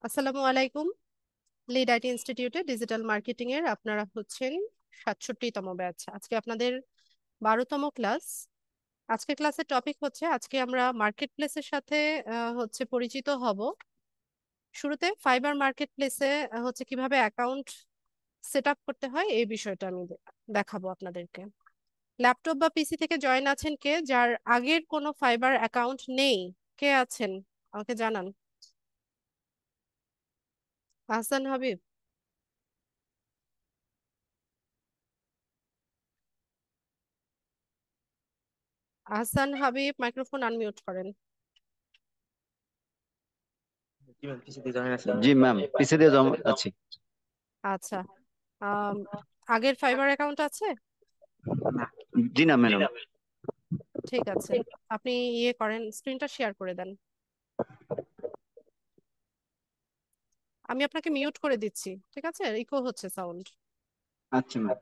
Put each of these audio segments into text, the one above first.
আসসালামু আলাইকুম। Lead IT ইনস্টিটিউটে ডিজিটাল মার্কেটিং এর আপনারা হচ্ছেন 67তম ব্যাচ। আজকে আপনাদের 12তম ক্লাস। আজকে ক্লাসের টপিক হচ্ছে, আজকে আমরা মার্কেট প্লেসের সাথে পরিচিত হব। শুরুতে ফাইবার মার্কেট প্লেসে হচ্ছে কিভাবে অ্যাকাউন্ট সেট আপ করতে হয় এই বিষয়টা আমি দেখাবো আপনাদেরকে। ল্যাপটপ বা পিসি থেকে জয়েন আছেন কে? যার আগের কোনো ফাইবার অ্যাকাউন্ট নেই, কে আছেন আমাকে জানান। আহসান হাবিব। আহসান হাবিব, মাইক্রোফোন আনমিউট করেন। জি ম্যাম, পিসি দিয়ে জমা আছি। আচ্ছা। আম, আগের ফাইবার অ্যাকাউন্ট আছে? জি না ম্যাডাম। ঠিক আছে, আপনি ইয়ে করেন, স্ক্রিনটা শেয়ার করে দেন। আমি আপনাকে মিউট করে দিচ্ছি, ঠিক আছে? ইকো হচ্ছে সাউন্ড। আচ্ছা ম্যাম।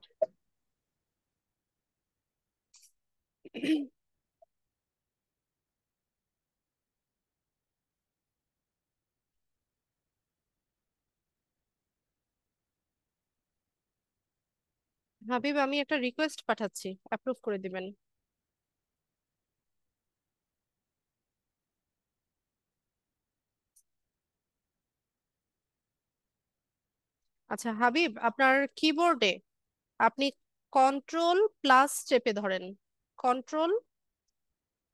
হাবিব, আমি একটা রিকোয়েস্ট পাঠাচ্ছি, অ্যাপ্রুভ করে দিবেন। আচ্ছা হাবিব, আপনার কিবোর্ডে আপনি কন্ট্রোল প্লাস চেপে ধরেন। কন্ট্রোল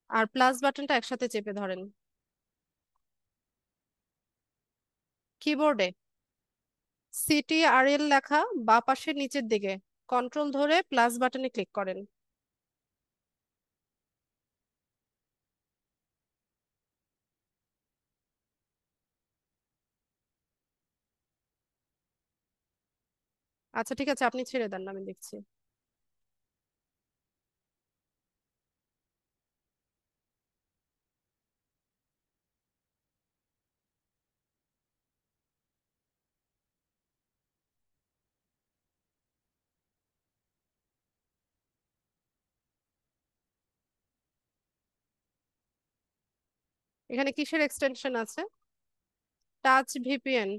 আর প্লাস বাটনটা একসাথে চেপে ধরেন কিবোর্ডে। CTRL লেখা বা পাশের নিচের দিকে, কন্ট্রোল ধরে প্লাস বাটনে ক্লিক করেন। আচ্ছা ঠিক আছে, আপনি ছেড়ে দেন, আমি দেখছি। এখানে কিসের এক্সটেনশন আছে? Touch VPN.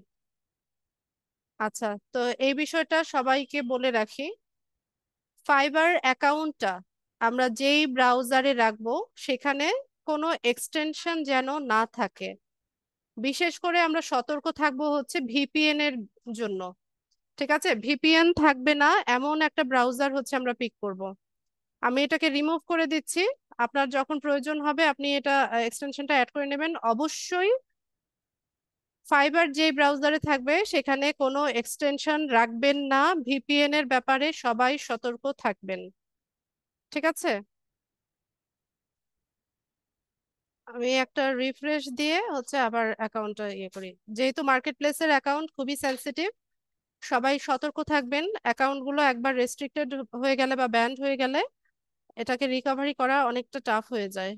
আচ্ছা, তো এই বিষয়টা সবাইকে বলে রাখি। ফাইবার অ্যাকাউন্টটা আমরা যেই ব্রাউজারে রাখবো, সেখানে কোনো এক্সটেনশন যেন না থাকে। বিশেষ করে আমরা সতর্ক থাকবো হচ্ছে ভিপিএন এর জন্য। ঠিক আছে, ভিপিএন থাকবে না এমন একটা ব্রাউজার হচ্ছে আমরা পিক করব। আমি এটাকে রিমুভ করে দিচ্ছি। আপনার যখন প্রয়োজন হবে আপনি এটা এক্সটেনশনটা অ্যাড করে নেবেন অবশ্যই। ফাইবার যে ব্রাউজারে থাকবে সেখানে কোনো এক্সটেনশন রাখবেন না, ভিপিএন এর ব্যাপারে সবাই সতর্ক থাকবেন। ঠিক আছে, আমি একটা রিফ্রেশ দিয়ে হচ্ছে আবার অ্যাকাউন্টটা ইয়ে করি। যেহেতু মার্কেট প্লেসের অ্যাকাউন্ট খুবই সেনসিটিভ, সবাই সতর্ক থাকবেন। অ্যাকাউন্টগুলো একবার রেস্ট্রিক্টেড হয়ে গেলে বা ব্যান্ড হয়ে গেলে এটাকে রিকভারি করা অনেকটা টাফ হয়ে যায়।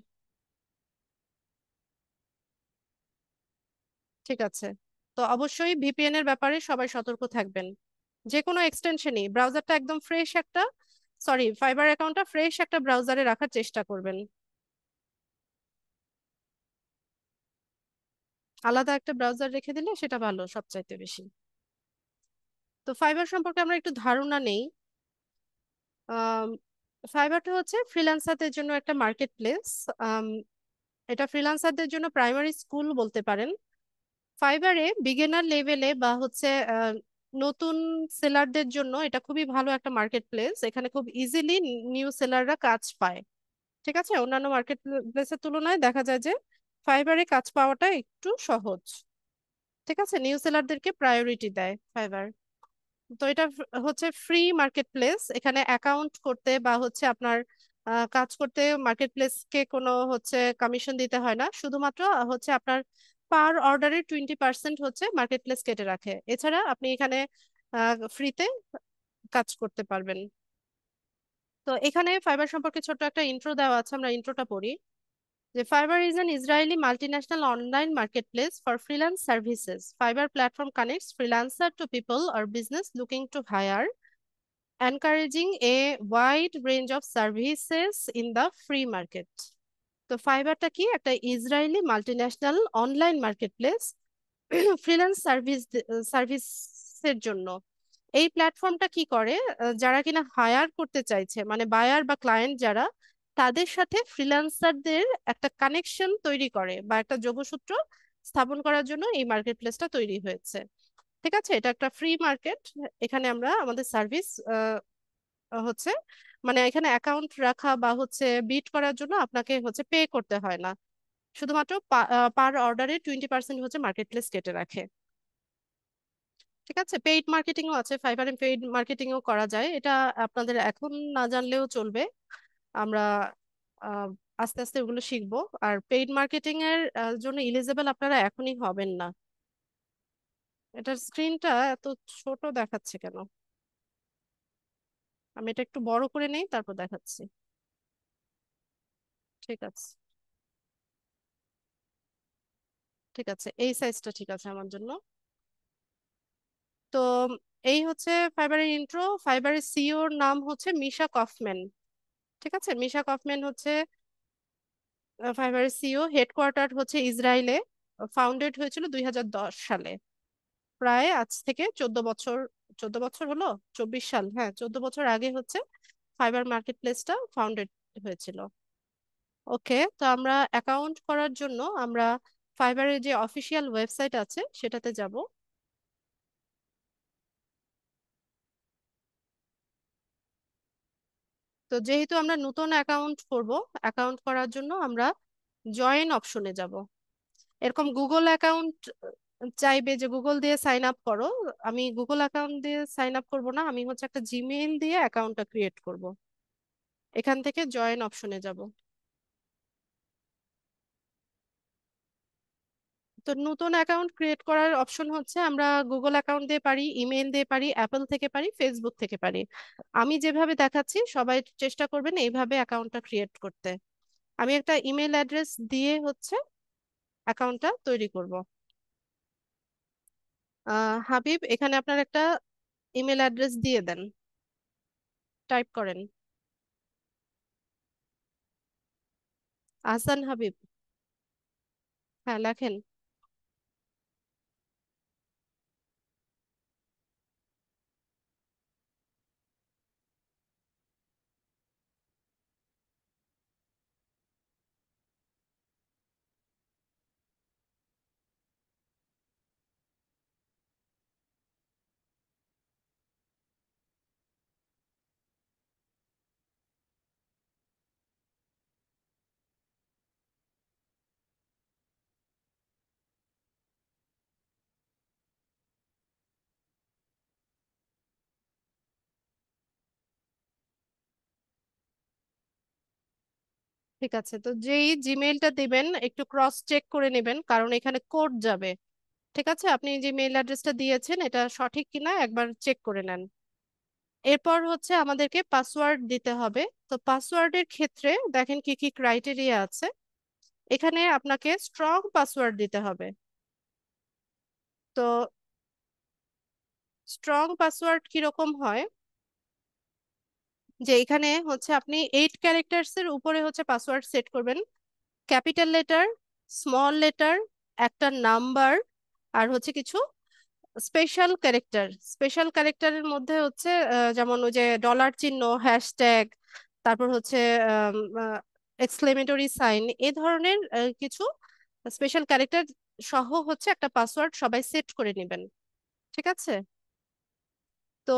ঠিক আছে, তো অবশ্যই ভিপিএন এর ব্যাপারে সবাই সতর্ক থাকবেন। যে কোনো এক্সটেনশনই, ব্রাউজারটা একদম ফ্রেশ একটা, সরি ফাইবার অ্যাকাউন্টটা ফ্রেশ একটা ব্রাউজারে রাখার চেষ্টা করবেন। আলাদা একটা ব্রাউজার রেখে দিলে সেটা ভালো সবচাইতে বেশি। তো ফাইবার সম্পর্কে আমরা একটু ধারণা নেই। ফাইবারটা হচ্ছে ফ্রিল্যান্সারদের জন্য একটা মার্কেট প্লেস। এটা ফ্রিল্যান্সারদের জন্য প্রাইমারি স্কুল বলতে পারেন। ফাইবারে বিগিনার লেভেলে বা হচ্ছে নতুন সেলারদের জন্য এটা খুবই ভালো একটা মার্কেট প্লেস। এখানে খুব ইজিলি নিউ সেলাররা কাজ পায়। ঠিক আছে, অন্যান্য মার্কেট প্লেসের তুলনায় দেখা যায় যে ফাইবারে কাজ পাওয়াটা একটু সহজ। ঠিক আছে, নিউ সেলারদেরকে প্রায়োরিটি দেয় ফাইবার। তো এটা হচ্ছে ফ্রি মার্কেট প্লেস। এখানে অ্যাকাউন্ট করতে বা হচ্ছে আপনার কাজ করতে মার্কেট প্লেসকে কোনো হচ্ছে কমিশন দিতে হয় না। শুধুমাত্র হচ্ছে আপনার পার অর্ডারের 20% হচ্ছে মার্কেট প্লেস কেটে রাখে। এছাড়া আপনি এখানে ফ্রিতে কাজ করতে পারবেন। তো এখানে ফাইবার সম্পর্কে ছোট্ট একটা ইন্ট্রো দেওয়া আছে, আমরা ইন্ট্রোটা পড়ি। যে Fiverr is an Israeli multinational online marketplace for freelance services. Fiverr platform connects freelancer to people or business looking to hire, encouraging a wide range of services in the free market. তো ফাইবারটা কি? একটা Israeli multinational online marketplace. Freelance সার্ভিসের জন্য এই প্ল্যাটফর্মটা কি করে, যারা কিনা হায়ার করতে চাইছে মানে বায়ার বা ক্লায়েন্ট যারা, তাদের সাথে ফ্রিল্যান্সারদের একটা কানেকশন তৈরি করে বা একটা যোগসূত্র স্থাপন করার জন্য এই মার্কেট প্লেসটা তৈরি হয়েছে। ঠিক আছে, এটা একটা ফ্রি মার্কেট। এখানে আমরা আমাদের সার্ভিস হচ্ছে, মানে এখানে অ্যাকাউন্ট রাখা বা হচ্ছে বিট করার জন্য আপনাকে হচ্ছে পে করতে হয় না। শুধুমাত্র পার অর্ডারে 20% হচ্ছে মার্কেট প্লেস কেটে রাখে। ঠিক আছে, পেইড মার্কেটিংও আছে, ফাইবারে পেইড মার্কেটিংও করা যায়। এটা আপনাদের এখন না জানলেও চলবে। আমরা আহ, আস্তে আস্তে ওগুলো শিখবো। আর পেইড মার্কেটিং এর জন্য ইলিজিবল আপনারা এখনই হবেন না। এটার স্ক্রিনটা এত ছোট দেখাচ্ছে কেন? আমি এটা একটু বড় করে নেই, তারপর দেখাচ্ছি। ঠিক আছে, ঠিক আছে, এই সাইজটা ঠিক আছে আমার জন্য। তো এই হচ্ছে ফাইবারের ইন্ট্রো। ফাইবারের সিইওর নাম হচ্ছে মিশা কফম্যান। ঠিক আছে, মিশা কফম্যান হচ্ছে ফাইবারের সিইও। হেডকোয়ার্টার হচ্ছে ইসরায়েলে। ফাউন্ডেড হয়েছিল 2010 সালে। প্রায় আজ থেকে 14 বছর, 14 বছর হলো, 24 সাল, হ্যাঁ 14 বছর আগে হচ্ছে ফাইবার মার্কেট প্লেসটা ফাউন্ডেড হয়েছিল। ওকে, তো আমরা অ্যাকাউন্ট করার জন্য আমরা ফাইবারের যে অফিসিয়াল ওয়েবসাইট আছে সেটাতে যাব। তো যেহেতু আমরা নতুন অ্যাকাউন্ট করব, অ্যাকাউন্ট করার জন্য আমরা জয়েন অপশনে যাব। এরকম গুগল অ্যাকাউন্ট চাইবে যে গুগল দিয়ে সাইন আপ করো। আমি গুগল অ্যাকাউন্ট দিয়ে সাইন আপ করবো না, আমি হচ্ছে একটা জিমেইল দিয়ে অ্যাকাউন্টটা ক্রিয়েট করব। এখান থেকে জয়েন অপশনে যাব। তো নতুন অ্যাকাউন্ট ক্রিয়েট করার অপশন হচ্ছে আমরা গুগল অ্যাকাউন্ট দিয়ে পারি, ইমেল দিয়ে পারি, অ্যাপল থেকে পারি, ফেসবুক থেকে পারি। আমি যেভাবে দেখাচ্ছি সবাই চেষ্টা করবেন এইভাবে অ্যাকাউন্টটা ক্রিয়েট করতে। আমি একটা ইমেল অ্যাড্রেস দিয়ে হচ্ছে অ্যাকাউন্টটা তৈরি করব। হাবিব, এখানে আপনার একটা ইমেল অ্যাড্রেস দিয়ে দেন, টাইপ করেন। আহসান হাবিব। হ্যাঁ, লেখেন। ঠিক আছে, তো যেই জিমেইলটা দিবেন একটু ক্রস চেক করে নেবেন, কারণ এখানে কোড যাবে। ঠিক আছে, আপনি যে মেইল অ্যাড্রেসটা দিয়েছেন এটা সঠিক কিনা একবার চেক করে নেন। এরপর হচ্ছে আমাদেরকে পাসওয়ার্ড দিতে হবে। তো পাসওয়ার্ডের ক্ষেত্রে দেখেন কি কি ক্রাইটেরিয়া আছে। এখানে আপনাকে স্ট্রং পাসওয়ার্ড দিতে হবে। তো স্ট্রং পাসওয়ার্ড কিরকম হয়, যে এখানে হচ্ছে আপনি 8 ক্যারেক্টার্স এর উপরে হচ্ছে পাসওয়ার্ড সেট করবেন। ক্যাপিটাল লেটার, স্মল লেটার, একটা নাম্বার, আর হচ্ছে কিছু স্পেশাল ক্যারেক্টার। স্পেশাল ক্যারেক্টারের মধ্যে হচ্ছে যেমন ওই যে ডলার চিহ্ন, হ্যাশট্যাগ, তারপর হচ্ছে এক্সক্লেমেটরি সাইন, এ ধরনের কিছু স্পেশাল ক্যারেক্টার সহ হচ্ছে একটা পাসওয়ার্ড সবাই সেট করে নেবেন। ঠিক আছে, তো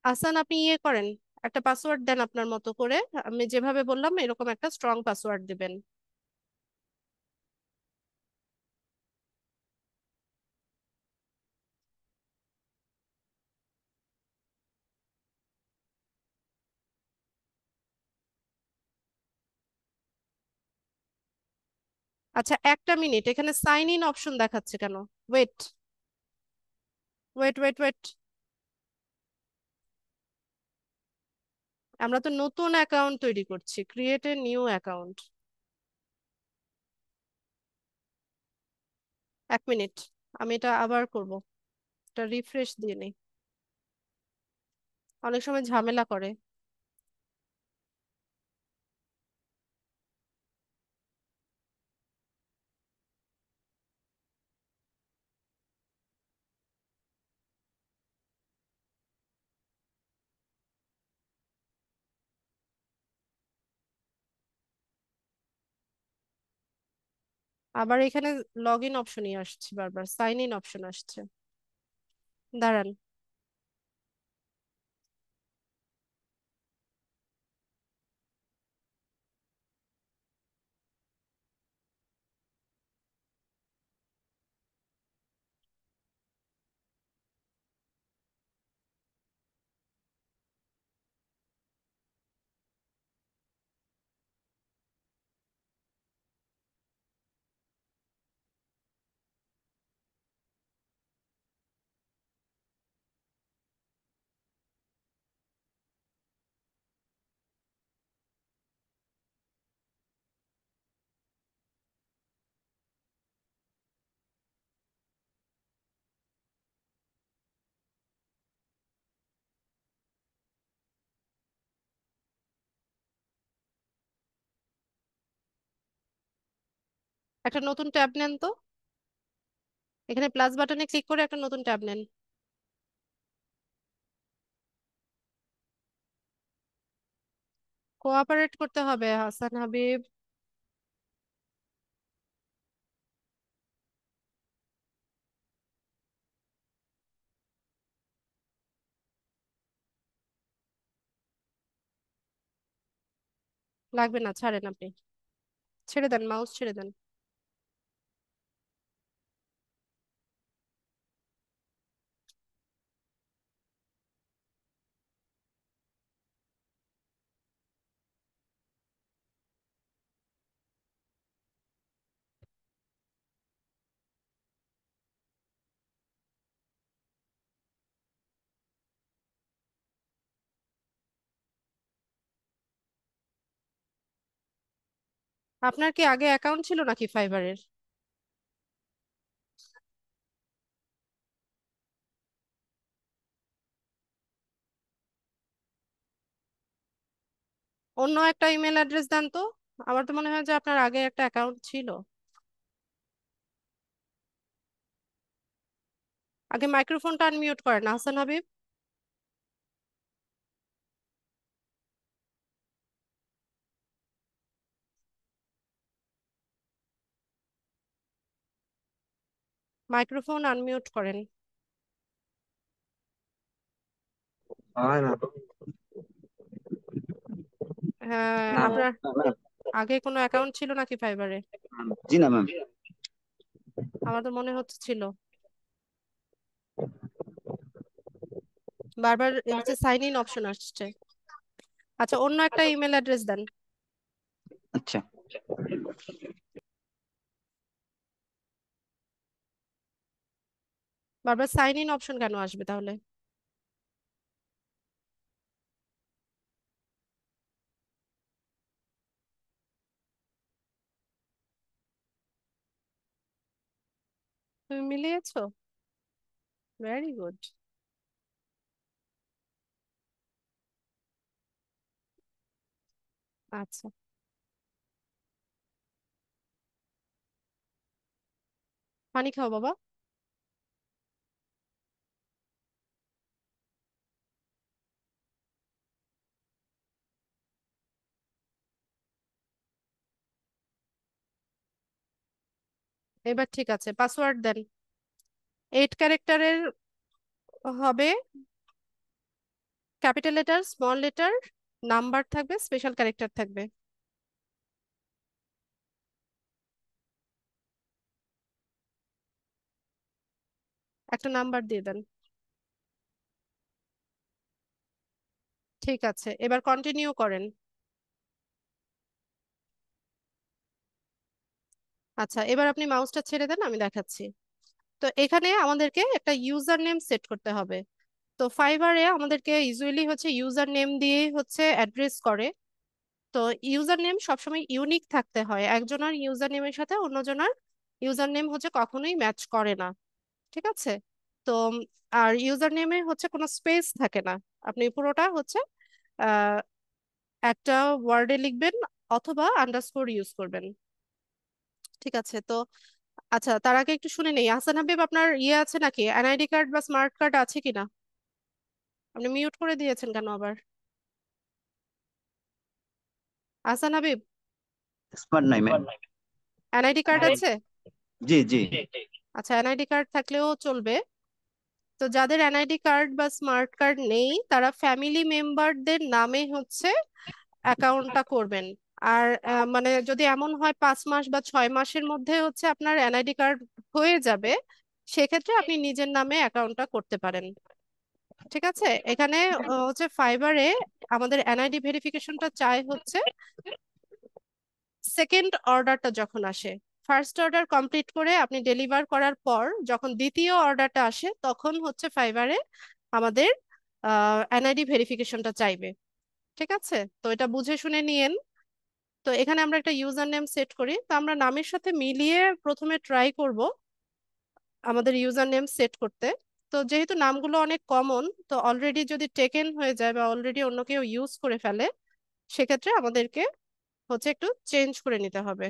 আসান আপনি ইয়ে করেন, একটা পাসওয়ার্ড দেন আপনার মতো করে। আমি যেভাবে বললাম এরকম একটা স্ট্রং পাসওয়ার্ড দিবেন। আচ্ছা, একটা মিনিট, এখানে সাইন ইন অপশন দেখাচ্ছে কেন? Wait, wait. আমরা তো নতুন অ্যাকাউন্ট তৈরি করছি, create a new account. 1 minute, আমি এটা আবার করব। এটা রিফ্রেশ দিয়ে নেই, অনেক সময় ঝামেলা করে। আবার এখানে লগ ইন অপশনই আসছে, বারবার সাইন ইন অপশন আসছে। দাঁড়ান। একটা নতুন ট্যাব নেন তো, এখানে প্লাস বাটনে ক্লিক করে একটা নতুন ট্যাব নেন। কোঅপারেট করতে হবে হাসান হাবিব। লাগবে না, ছাড়েন আপনি, ছেড়ে দেন, মাউস ছেড়ে দেন। আপনার কি আগে অ্যাকাউন্ট ছিল নাকি ফাইবারের? অন্য একটা ইমেল অ্যাড্রেস দেন তো। আমার তো মনে হয় যে আপনার আগে একটা অ্যাকাউন্ট ছিল। আগে মাইক্রোফোনটা আনমিউট করেন হাসান হাবিব। মাইক্রোফোন আনমিউট করেন। হয় না। হ্যাঁ, না আপনার না, ম্যাম। আগে কোনো অ্যাকাউন্ট ছিল নাকি ফাইবারে? জি না ম্যাম। আমার তো মনে হচ্ছে ছিল। বারবার হচ্ছে সাইন ইন অপশন আসছে। আচ্ছা, অন্য একটা ইমেল অ্যাড্রেস দেন। আচ্ছা। বারবার সাইন ইন অপশন কেন আসবে তাহলে? তুমি মিলিয়েছো? Very good. আচ্ছা, পানি খাও বাবা। এবার ঠিক আছে, পাসওয়ার্ড দেন। 8 ক্যারেক্টারের হবে, capital letter, small letter, number থাকবে, স্পেশাল ক্যারেক্টার থাকবে। একটা নাম্বার দিয়ে দেন। ঠিক আছে, এবার কন্টিনিউ করেন। আচ্ছা, এবার আপনি মাউসটা ছেড়ে দেন, আমি দেখাচ্ছি। তো এখানে আমাদেরকে একটা ইউজার নেম সেট করতে হবে। তো ফাইবারে আমাদেরকে ইউজুয়ালি হচ্ছে ইউজার নেম দিয়ে হচ্ছে অ্যাড্রেস করে। তো ইউজার নেম সবসময় ইউনিক থাকতে হয়, একজনের ইউজার নেমের সাথে অন্যজনের ইউজার নেম হচ্ছে কখনোই ম্যাচ করে না। ঠিক আছে? তো আর ইউজার নেমে হচ্ছে কোনো স্পেস থাকে না। আপনি পুরোটা হচ্ছে আহ একটা ওয়ার্ডে লিখবেন অথবা আন্ডারস্কোর ইউজ করবেন। ঠিক আছে তো। আচ্ছা, তার আগে একটু শুনে নেই, হাসান হাবিব আপনার ইয়ে আছে নাকি, এনআইডি কার্ড বা স্মার্ট কার্ড আছে কিনা? আপনি মিউট করে দিয়েছেন কেন আবার? হাসান হাবিব, স্মার্ট নাই ম্যাম। এনআইডি কার্ড আছে? জি জি। আচ্ছা, এনআইডি কার্ড থাকলেও চলবে। তো যাদের এনআইডি কার্ড বা স্মার্ট কার্ড নেই তারা ফ্যামিলি মেম্বারদের নামে হচ্ছে অ্যাকাউন্টটা করবেন। আর মানে যদি এমন হয় 5 মাস বা 6 মাসের মধ্যে হচ্ছে আপনার এনআইডি কার্ড হয়ে যাবে, সেক্ষেত্রে আপনি নিজের নামে অ্যাকাউন্টটা করতে পারেন। ঠিক আছে। এখানে হচ্ছে ফাইবারে আমাদের এনআইডি ভেরিফিকেশনটা চাই হচ্ছে সেকেন্ড অর্ডারটা যখন আসে। ফার্স্ট অর্ডার কমপ্লিট করে আপনি ডেলিভার করার পর যখন দ্বিতীয় অর্ডারটা আসে তখন হচ্ছে ফাইবারে আমাদের এনআইডি ভেরিফিকেশনটা চাইবে। ঠিক আছে, তো এটা বুঝে শুনে নিয়েন। তো এখানে আমরা একটা ইউজার নেম সেট করি, তো আমরা নামের সাথে মিলিয়ে প্রথমে ট্রাই করব আমাদের ইউজার নেম সেট করতে। তো যেহেতু নামগুলো অনেক কমন, তো অলরেডি যদি টেকেন হয়ে যায় বা অলরেডি অন্য কেউ ইউজ করে ফেলে, সেক্ষেত্রে আমাদেরকে হচ্ছে একটু চেঞ্জ করে নিতে হবে।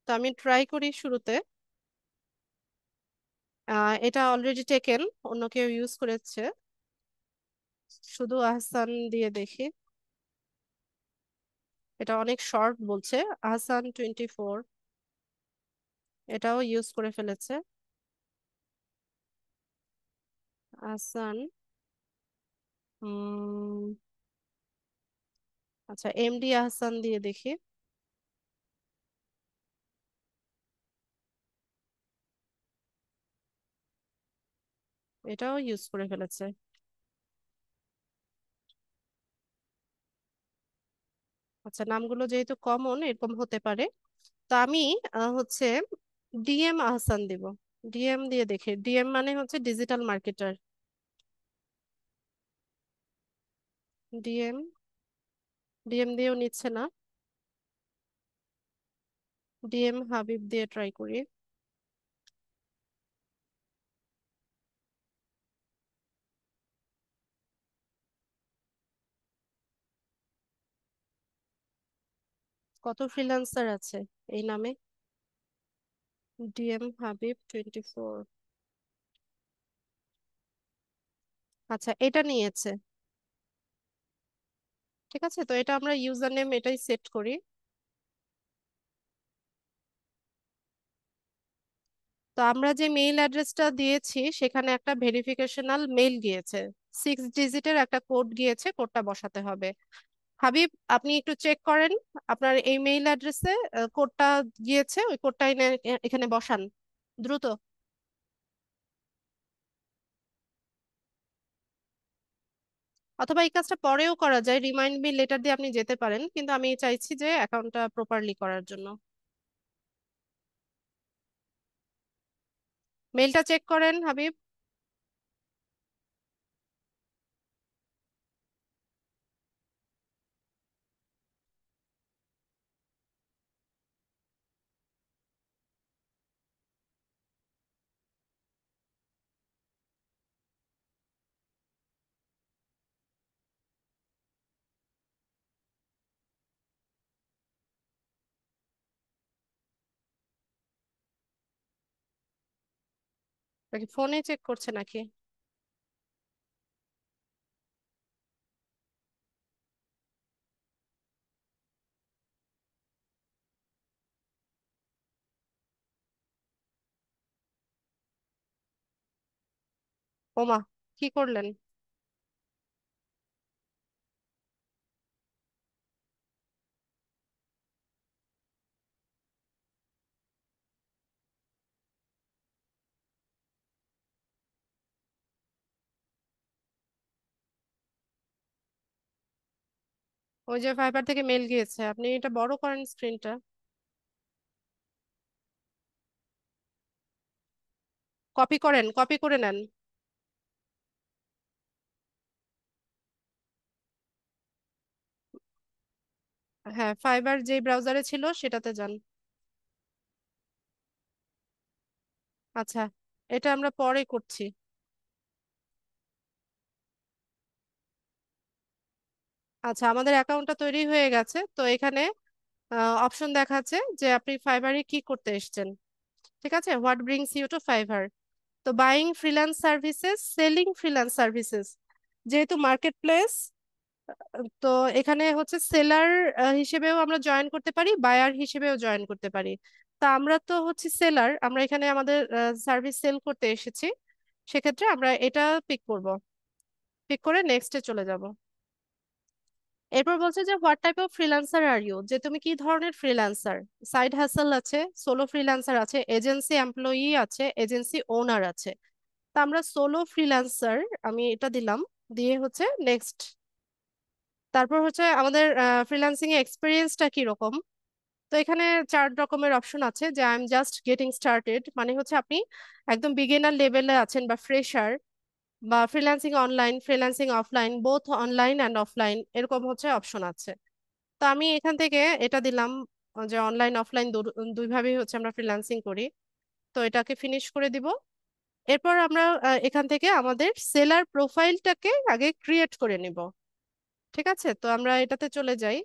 তো আমি ট্রাই করি শুরুতে। এটা অলরেডি টেকেন, অন্য কেউ ইউজ করেছে। শুধু আহসান দিয়ে দেখি। এটা অনেক শর্ট বলছে, আহসান 24, এটাও ইউজ করে ফেলেছে। আহসান, উম আচ্ছা, এমডি আহসান দিয়ে দেখি। এটাও ইউজ করে ফেলেছে। আচ্ছা, নামগুলো যেহেতু কমন এরকম হতে পারে। তো আমি হচ্ছে ডিএম আহসান দিব। ডিএম দিয়ে দেখি, ডিএম মানে হচ্ছে ডিজিটাল মার্কেটার। ডিএম, ডিএম দিয়েও নিচ্ছে না। ডিএম হাবিব দিয়ে ট্রাই করি। কত ফ্রিল্যান্সার আছে এই নামে? ডিএম হাবিব 24। আচ্ছা, এটা নিয়েছে। ঠিক আছে, তো এটা আমরা ইউজার নেম এটাই সেট করি। তো আমরা যে মেইল অ্যাড্রেসটা দিয়েছি সেখানে একটা ভেরিফিকেশনাল মেইল গিয়েছে, 6 ডিজিটের একটা কোড গিয়েছে, কোডটা বসাতে হবে। হাবিব, আপনি একটু চেক করেন আপনার এই মেইল অ্যাড্রেসে কোডটা গিয়েছে, ওই কোডটা এনে এখানে বসান দ্রুত। অথবা এই কাজটা পরেও করা যায়, রিমাইন্ড মি লেটার দিয়ে আপনি যেতে পারেন, কিন্তু আমি চাইছি যে অ্যাকাউন্টটা প্রপারলি করার জন্য। মেইলটা চেক করেন হাবিব। নাকি ফোনে চেক করছে নাকি? ওমা, কি করলেন? ওই যে ফাইবার থেকে মেল গিয়েছে, আপনি এটা বড় করেন স্ক্রিনটা। কপি করেন, কপি করে নেন। হ্যাঁ, ফাইবার যে ব্রাউজারে ছিল সেটাতে যান। আচ্ছা, এটা আমরা পরে করছি। আচ্ছা, আমাদের অ্যাকাউন্টটা তৈরি হয়ে গেছে। তো এখানে অপশন দেখাচ্ছে যে আপনি ফাইবারে কি করতে এসেছেন। ঠিক আছে, what brings you to Fiverr. তো buying freelance services, selling freelance services, যেহেতু মার্কেট প্লেস, তো এখানে হচ্ছে সেলার হিসেবেও আমরা জয়েন করতে পারি, বায়ার হিসেবেও জয়েন করতে পারি। তা আমরা তো হচ্ছে সেলার, আমরা এখানে আমাদের সার্ভিস সেল করতে এসেছি, সেক্ষেত্রে আমরা এটা পিক করব। পিক করে নেক্সটে চলে যাব। এরপর বলছে যে what type of freelancer are you, যে তুমি কি ধরনের ফ্রিল্যান্সার। সাইড হাসেল আছে, সোলো ফ্রিল্যান্সার আছে, এজেন্সি এমপ্লয়ি আছে, এজেন্সি ওনার আছে। তা আমরা সোলো ফ্রিল্যান্সার, আমি এটা দিলাম, দিয়ে হচ্ছে নেক্সট। তারপর হচ্ছে আমাদের ফ্রিল্যান্সিং এ এক্সপিরিয়েন্সটা কি রকম। তো এখানে 4 রকমের অপশন আছে, যে I am just getting started, মানে হচ্ছে আপনি একদম বিগিনার লেভেলে আছেন বা ফ্রেশার, বা freelancing online, freelancing offline, both online and offline, এরকম হচ্ছে অপশন আছে। তো আমি এখান থেকে এটা দিলাম, যে অনলাইন অফলাইন দুইভাবেই হচ্ছে আমরা ফ্রিল্যান্সিং করি। তো এটাকে ফিনিশ করে দিব। এরপর আমরা এখান থেকে আমাদের সেলার প্রোফাইলটাকে আগে ক্রিয়েট করে নিব। ঠিক আছে, তো আমরা এটাতে চলে যাই।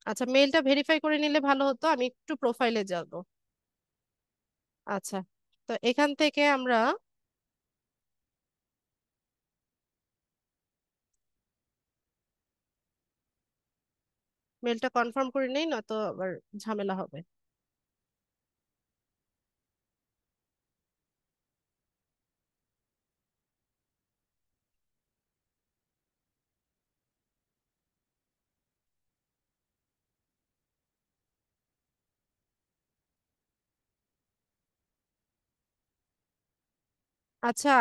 আচ্ছা, মেলটা ভেরিফাই করে নিলে ভালো হতো, আমি একটু প্রোফাইলে যাব। আচ্ছা, তো এখান থেকে আমরা মেলটা কনফার্ম করে নিই, নয়তো আবার ঝামেলা হবে। আচ্ছা,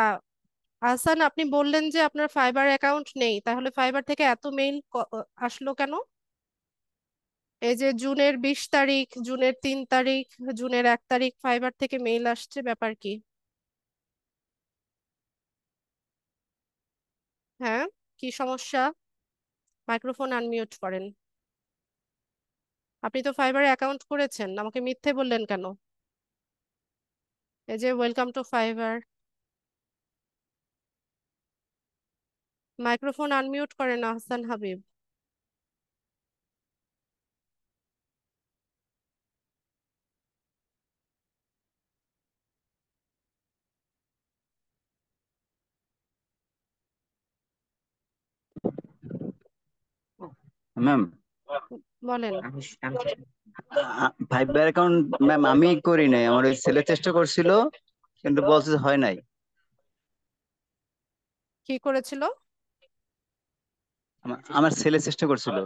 আহসান, আপনি বললেন যে আপনার ফাইবার অ্যাকাউন্ট নেই, তাহলে ফাইবার থেকে এত মেইল আসলো কেন? এই যে জুনের 20 তারিখ, জুনের 3 তারিখ, জুনের 1 তারিখ ফাইবার থেকে মেইল আসছে, ব্যাপার কি? হ্যাঁ, কি সমস্যা? মাইক্রোফোন আনমিউট করেন। আপনি তো ফাইবারে অ্যাকাউন্ট করেছেন, আমাকে মিথ্যে বললেন কেন? এই যে welcome to fibre, microphone unmute করেন আহসান হাবিব। ম্যাম, বলেন। ভাইবার অ্যাকাউন্ট ম্যাম আমি করি নাই, আমার ওই ছেলে চেষ্টা করছিল কিন্তু বলছে যে হয় নাই। কি করেছিল? আমার ছেলে চেষ্টা করছিল।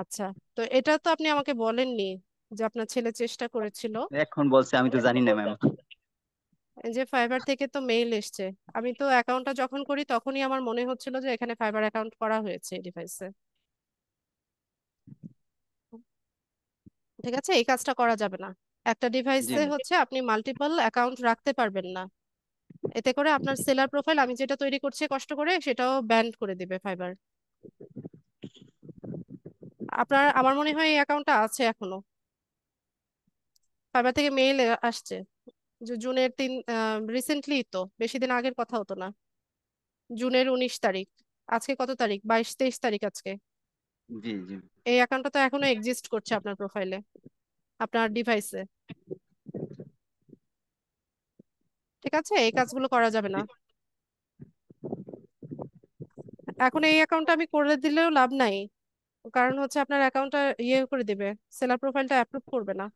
আচ্ছা, তো এটা তো আপনি আমাকে বলেননি যে আপনার ছেলে চেষ্টা করেছিল। এখন বলছে, আমি তো জানি না ম্যাম। এই যে ফাইবার থেকে তো মেইল এসছে, আমি তো অ্যাকাউন্টটা যখন করি তখনই আমার মনে হচ্ছিল যে এখানে ফাইবার অ্যাকাউন্ট করা হয়েছে ডিভাইসে। ঠিক আছে, এই কাজটা করা যাবে না। একটা জি ডিভাইসে ম্যাম। হচ্ছে আপনি মাল্টিপল অ্যাকাউন্ট রাখতে পারবেন না। এতে করে আপনার সেলার প্রোফাইল আমি যেটা তৈরি করছি কষ্ট করে, সেটাও ব্যান করে দিবে ফাইবার। আপনার, আমার মনে হয় এই অ্যাকাউন্টটা আছে এখনো। ফাইবার থেকে মেইল আসছে, যে জুনের 3, রিসেন্টলি, তো বেশি দিন আগের কথা হতো না। জুনের 19 তারিখ। আজকে কত তারিখ? 22-23 তারিখ আজকে। জি জি। এই অ্যাকাউন্টটা তো এখনো এক্সিস্ট করছে আপনার প্রোফাইলে, আপনার ডিভাইসে। ঠিক আছে, এই কাজগুলো করা যাবে না। এখন এই অ্যাকাউন্টটা আমি করে দিলেও লাভ নাই, কারণ হচ্ছে আপনার অ্যাকাউন্টটা ইয়ে করে দিবে, সেলার প্রোফাইলটা অ্যাপ্রুভ করবে না।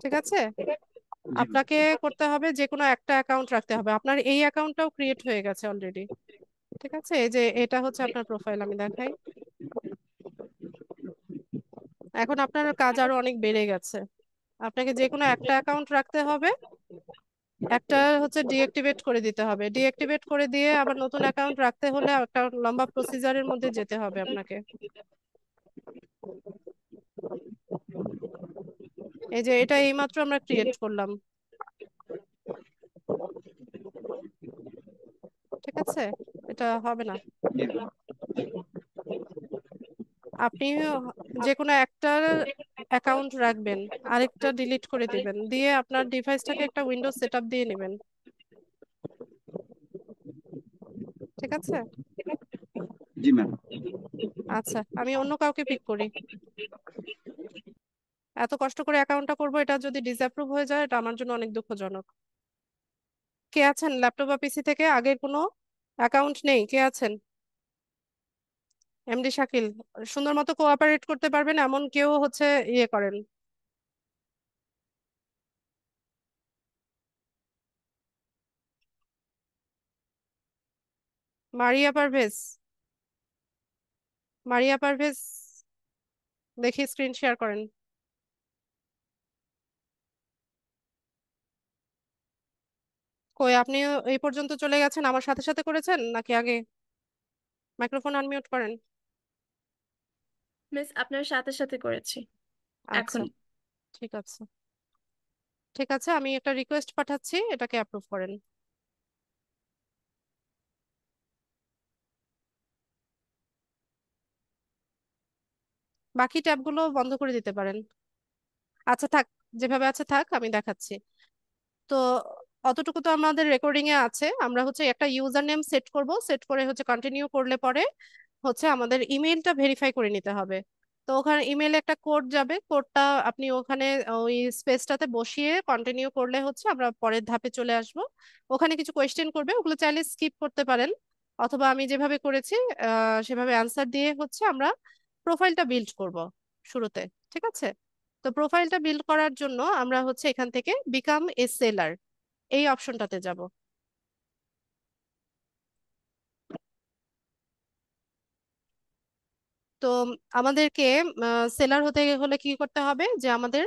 ঠিক আছে, জি ম্যাম। আপনাকে করতে হবে যে কোনো একটা অ্যাকাউন্ট রাখতে হবে। আপনার এই অ্যাকাউন্টটাও ক্রিয়েট হয়ে গেছে অলরেডি। ঠিক আছে, এই যে এটা হচ্ছে আপনার প্রোফাইল, আমি দেখাই। এখন আপনার কাজ আরো অনেক বেড়ে গেছে। আপনাকে যে কোনো একটা অ্যাকাউন্ট রাখতে হবে, একটা হচ্ছে ডিঅ্যাক্টিভেট করে দিতে হবে। ডিঅ্যাক্টিভেট করে দিয়ে আবার নতুন অ্যাকাউন্ট রাখতে হলে একটা লম্বা প্রসিজারের মধ্যে যেতে হবে আপনাকে। এই যে এটা এইমাত্র আমরা ক্রিয়েট করলাম। ঠিক আছে, এটা হবে না। জি ম্যাম। আপনি যে কোনো একটা অ্যাকাউন্ট রাখবেন, আরেকটা ডিলিট করে দিবেন, দিয়ে আপনার ডিভাইসটাকে একটা উইন্ডোজ সেটআপ দিয়ে নেবেন। ঠিক আছে। জি ম্যাম। আচ্ছা, আমি অন্য কাউকে পিক করি। এত কষ্ট করে অ্যাকাউন্টটা করবো, এটা যদি ডিসঅ্যাপ্রুভ হয়ে যায়, এটা আমার জন্য অনেক দুঃখজনক। কে আছেন ল্যাপটপ বা পিসি থেকে? আগের কোনো অ্যাকাউন্ট নেই? কে আছেন? এমডি শাকিল, সুন্দর মতো কোঅপারেট করতে পারবেন এমন কেউ হচ্ছে ইয়ে করেন। মারিয়া পারভেজ, মারিয়া পারভেজ, দেখি স্ক্রিন শেয়ার করেন। কই, আপনি এই পর্যন্ত চলে গেছেন, আমার সাথে সাথে করেছেন নাকি আগে? মাইক্রোফোন আনমিউট করেন। মিস আপনার সাথে সাথে করেছি আচ্ছা, এখন। ঠিক আছে, ঠিক আছে, আমি একটা রিকোয়েস্ট পাঠাচ্ছি, এটাকে অ্যাপ্রুভ করেন। বাকি ট্যাবগুলো বন্ধ করে দিতে পারেন। আচ্ছা থাক, যেভাবে আছে থাক, আমি দেখাচ্ছি। তো অতটুকু তো আমাদের রেকর্ডিং এ আছে। আমরা হচ্ছে একটা ইউজার নেম সেট করব, সেট করে হচ্ছে কন্টিনিউ করলে পরে হচ্ছে আমাদের ইমেলটা ভেরিফাই করে নিতে হবে। তো ওখানে ইমেলে একটা কোড যাবে, কোডটা আপনি ওখানে ওই স্পেসটাতে বসিয়ে কন্টিনিউ করলে হচ্ছে আমরা পরের ধাপে চলে আসব। ওখানে কিছু কোয়েশ্চেন করবে, ওগুলো চাইলে স্কিপ করতে পারেন, অথবা আমি যেভাবে করেছি সেভাবে অ্যান্সার দিয়ে হচ্ছে আমরা প্রোফাইলটা বিল্ড করব শুরুতে। ঠিক আছে? তো প্রোফাইলটা বিল্ড করার জন্য আমরা হচ্ছে এখান থেকে বিকাম এ সেলার এই অপশনটাতে যাব। তো আমাদেরকে সেলার হতে হলে কি করতে হবে, যে আমাদের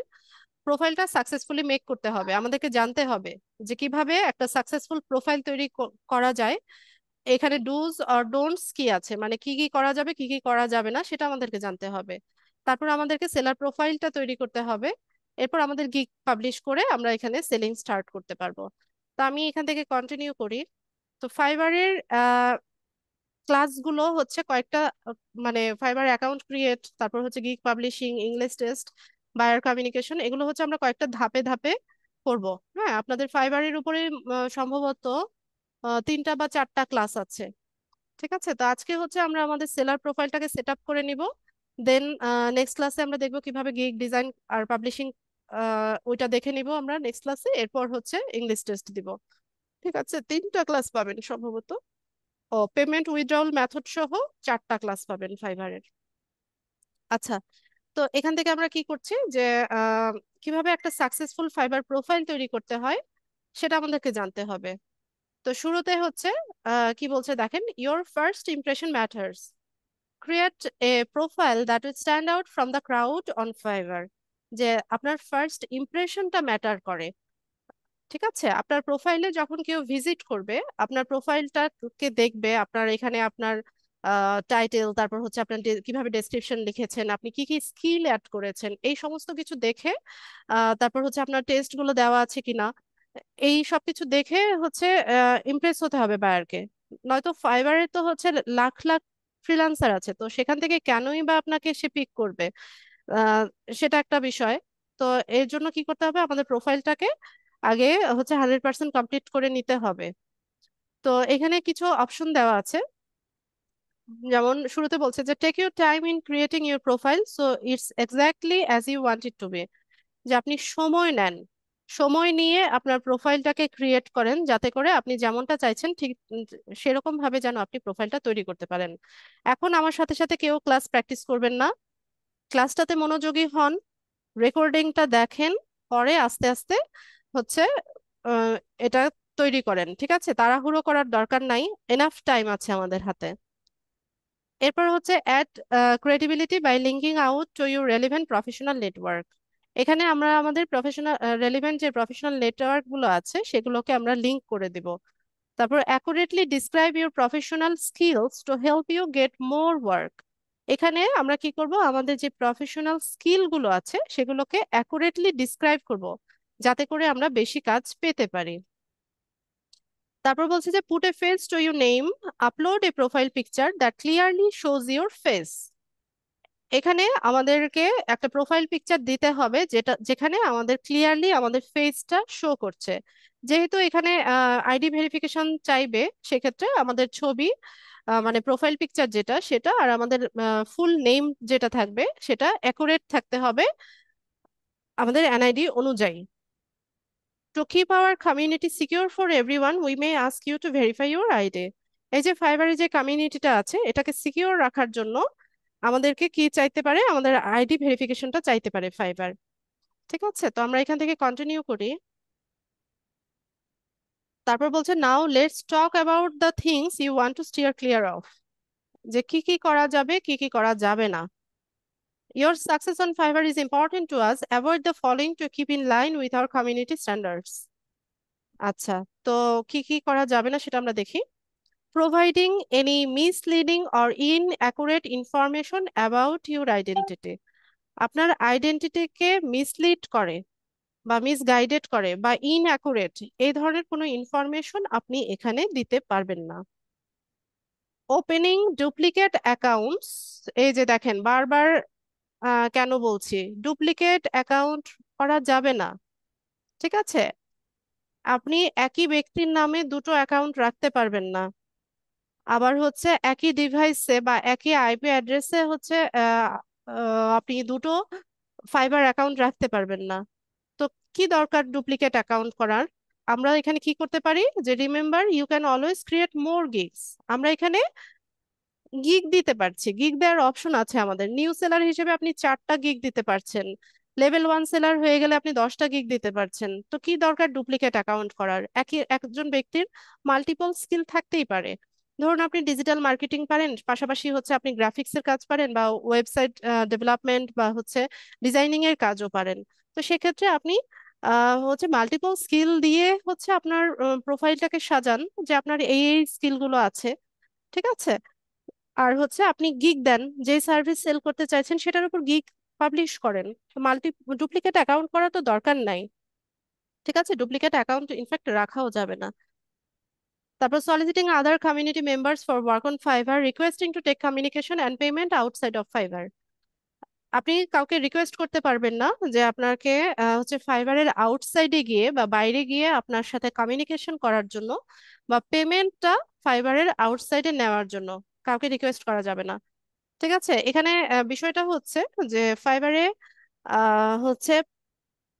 প্রোফাইলটা সাকসেসফুলি মেক করতে হবে, আমাদেরকে জানতে হবে যে কিভাবে একটা সাকসেসফুল প্রোফাইল তৈরি করা যায়। এখানে ডুজ আর ডোন্টস কি আছে, মানে কি কি করা যাবে কি কি করা যাবে না, সেটা আমাদেরকে জানতে হবে। তারপর আমাদেরকে সেলার প্রোফাইলটা তৈরি করতে হবে। এরপর আমাদের গিগ পাবলিশ করে আমরা এখানে সেলিং স্টার্ট করতে পারবো। তো আমি এখান থেকে কন্টিনিউ করি। তো ফাইবারের ক্লাসগুলো হচ্ছে কয়েকটা, মানে ফাইবার অ্যাকাউন্ট ক্রিয়েট, তারপর হচ্ছে gig publishing, English test, buyer communication, এগুলো হচ্ছে আমরা কয়েকটা ধাপে ধাপে করব। হ্যাঁ, আপনাদের ফাইবারের উপরে সম্ভবত 3টা বা 4টা ক্লাস আছে। ঠিক আছে, তো আজকে হচ্ছে আমরা আমাদের সেলার প্রোফাইলটাকে সেট আপ করে নিব। দেন নেক্সট ক্লাসে আমরা দেখবো কিভাবে গিগ ডিজাইন আর পাবলিশিং, ওইটা দেখে নিব আমরা নেক্সট ক্লাসে। এরপর হচ্ছে ইংলিশ টেস্ট দিব। ঠিক আছে, 3টা ক্লাস পাবেন সম্ভবত। ও পেমেন্ট উইথড্রল মেথড সহ 4টা ক্লাস পাবেন ফাইবারের। আচ্ছা, তো এখান থেকে আমরা কি করছি, যে আহ, কিভাবে একটা সাকসেসফুল ফাইবার প্রোফাইল তৈরি করতে হয় সেটা আমাদেরকে জানতে হবে। তো শুরুতে হচ্ছে কি বলছে দেখেন, your first impression matters, create a profile that will stand out from the crowd on fibre. যে আপনার ফার্স্ট ইমপ্রেশনটা ম্যাটার করে। ঠিক আছে, আপনার প্রোফাইলে যখন কেউ ভিজিট করবে, আপনার প্রোফাইলটাকে দেখবে, আপনার এখানে আপনার টাইটেল, তারপর হচ্ছে আপনার কিভাবে ডেসক্রিপশন লিখেছেন, আপনি কি কি স্কিল অ্যাড করেছেন, এই সমস্ত কিছু দেখে তারপর হচ্ছে আপনার টেস্ট গুলো দেওয়া আছে কিনা, এই সব কিছু দেখে হচ্ছে ইমপ্রেস হতে হবে বায়ারকে। নয়তো ফাইবারে তো হচ্ছে লাখ লাখ ফ্রিল্যান্সার আছে, তো সেখান থেকে কেনই বা আপনাকে সে পিক করবে? আহ, সেটা একটা বিষয়। তো এর জন্য কি করতে হবে, আমাদের প্রোফাইলটাকে আগে হচ্ছে 100% কমপ্লিট করে নিতে হবে। তো এখানে কিছু অপশন দেওয়া আছে, যেমন শুরুতে বলছে যে take your time in creating your profile so it's exactly as you want it to be. যে আপনি সময় নেন, সময় নিয়ে আপনার প্রোফাইলটাকে ক্রিয়েট করেন, যাতে করে আপনি যেমনটা চাইছেন ঠিক সেরকম ভাবে যেন আপনি প্রোফাইলটা তৈরি করতে পারেন। এখন আমার সাথে সাথে কেউ ক্লাস প্র্যাকটিস করবেন না, ক্লাসটাতে মনোযোগী হন, রেকর্ডিংটা দেখেন, পরে আস্তে আস্তে হচ্ছে আহ, এটা তৈরি করেন। ঠিক আছে, তাড়াহুড়ো করার দরকার নাই, এনাফ টাইম আছে আমাদের হাতে। এরপর হচ্ছে add credibility by linking out to your relevant professional network. এখানে আমরা আমাদের প্রফেশনাল রেলিভেন্ট যে প্রফেশনাল নেটওয়ার্ক গুলো আছে সেগুলোকে আমরা লিংক করে দিব। তারপর accurately describe your professional skills to help you get more work. এখানে আমরা কি করব, আমাদের যে প্রফেশনাল স্কিল গুলো আছে সেগুলোকে অ্যাকুরেটলি ডিসক্রাইব করব, যাতে করে আমরা বেশি কাজ পেতে পারি। তারপর বলছে যে put a face to your name, upload A profile picture that clearly shows your face. এখানে আমাদেরকে একটা প্রোফাইল পিকচার দিতে হবে যেটা, যেখানে আমাদের ক্লিয়ারলি আমাদের ফেসটা শো করছে। যেহেতু এখানে আইডি ভেরিফিকেশন চাইবে, সেক্ষেত্রে আমাদের ছবি, মানে প্রোফাইল পিকচার যেটা সেটা, আর আমাদের ফুল নেম যেটা থাকবে সেটা অ্যাকুরেট থাকতে হবে। আমাদের এনআইডি অনুযায়ী। To keep our community secure for everyone, we may ask you to verify your ID. এই যে ফাইবারে যে কমিউনিটিটা আছে এটাকে সিকিউর রাখার জন্য আমাদেরকে কি চাইতে পারে, আমাদের আইডি ভেরিফিকেশনটা চাইতে পারে ফাইবার। ঠিক আছে, তো আমরা এখান থেকে কন্টিনিউ করি। তারপর বলছে now let's talk about the things you want to steer clear of, যে কি কি করা যাবে কি কি করা যাবে না। Your success on Fiverr is important to us. Avoid the following to keep in line with our community standards. আচ্ছা, তো কি কি করা যাবে না সেটা আমরা দেখি। Providing any misleading or inaccurate information about your identity. আপনার আইডেন্টিটিকে মিসলিড করে বা মিসগাইডেড করে বা ইনঅ্যাকুরেট এই ধরনের কোনো ইনফরমেশন আপনি এখানে দিতে পারবেন না। ওপেনিং ডুপ্লিকেট অ্যাকাউন্টস, এই যে দেখেন বারবার কেন বলছি ডুপ্লিকেট অ্যাকাউন্ট করা যাবে না। ঠিক আছে, আপনি একই ব্যক্তির নামে দুটো অ্যাকাউন্ট রাখতে পারবেন না। আবার হচ্ছে একই ডিভাইসে বা একই আইপি অ্যাড্রেসে হচ্ছে আপনি দুটো ফাইবার অ্যাকাউন্ট রাখতে পারবেন না। তো কি দরকার ডুপ্লিকেট অ্যাকাউন্ট করার? আমরা এখানে কি করতে পারি, যে remember you can always create more gigs. আমরা এখানে গিগ দিতে পারছি, গিগ দেওয়ার অপশন আছে আমাদের। নিউ সেলার হিসেবে আপনি 4টা গিগ দিতে পারছেন, লেভেল 1 সেলার হয়ে গেলে আপনি 10টা গিগ দিতে পারছেন। তো কি দরকার ডুপ্লিকেট অ্যাকাউন্ট করার? একজন ব্যক্তির মাল্টিপল স্কিল থাকতেই পারে। ধরুন আপনি ডিজিটাল মার্কেটিং পারেন, পাশাপাশি হচ্ছে আপনি গ্রাফিক্স এর কাজ পারেন বা ওয়েবসাইট ডেভেলপমেন্ট বা হচ্ছে ডিজাইনিং এর কাজও পারেন। তো সেক্ষেত্রে আপনি হচ্ছে মাল্টিপল স্কিল দিয়ে হচ্ছে আপনার প্রোফাইলটাকে সাজান যে আপনার এই এই স্কিল গুলো আছে। ঠিক আছে, আর হচ্ছে আপনি গিগ দেন, যে সার্ভিস সেল করতে চাইছেন সেটার উপর গিগ পাবলিশ করেন। ডুপ্লিকেট অ্যাকাউন্ট করা তো দরকার নাই। ঠিক আছে, ডুপ্লিকেট অ্যাকাউন্ট ইনফ্যাক্ট রাখাও যাবে না। তারপর soliciting other community members for work on Fiverr, requesting to take communication and payment outside of Fiverr. আপনি কাউকে রিকোয়েস্ট করতে পারবেন না যে আপনাকে হচ্ছে ফাইবারের আউটসাইডে গিয়ে বা বাইরে গিয়ে আপনার সাথে কমিউনিকেশন করার জন্য বা পেমেন্টটা ফাইবারের আউটসাইডে নেওয়ার জন্য কাউকে রিকোয়েস্ট করা যাবে না। ঠিক আছে, এখানে বিষয়টা হচ্ছে যে ফাইবারে হচ্ছে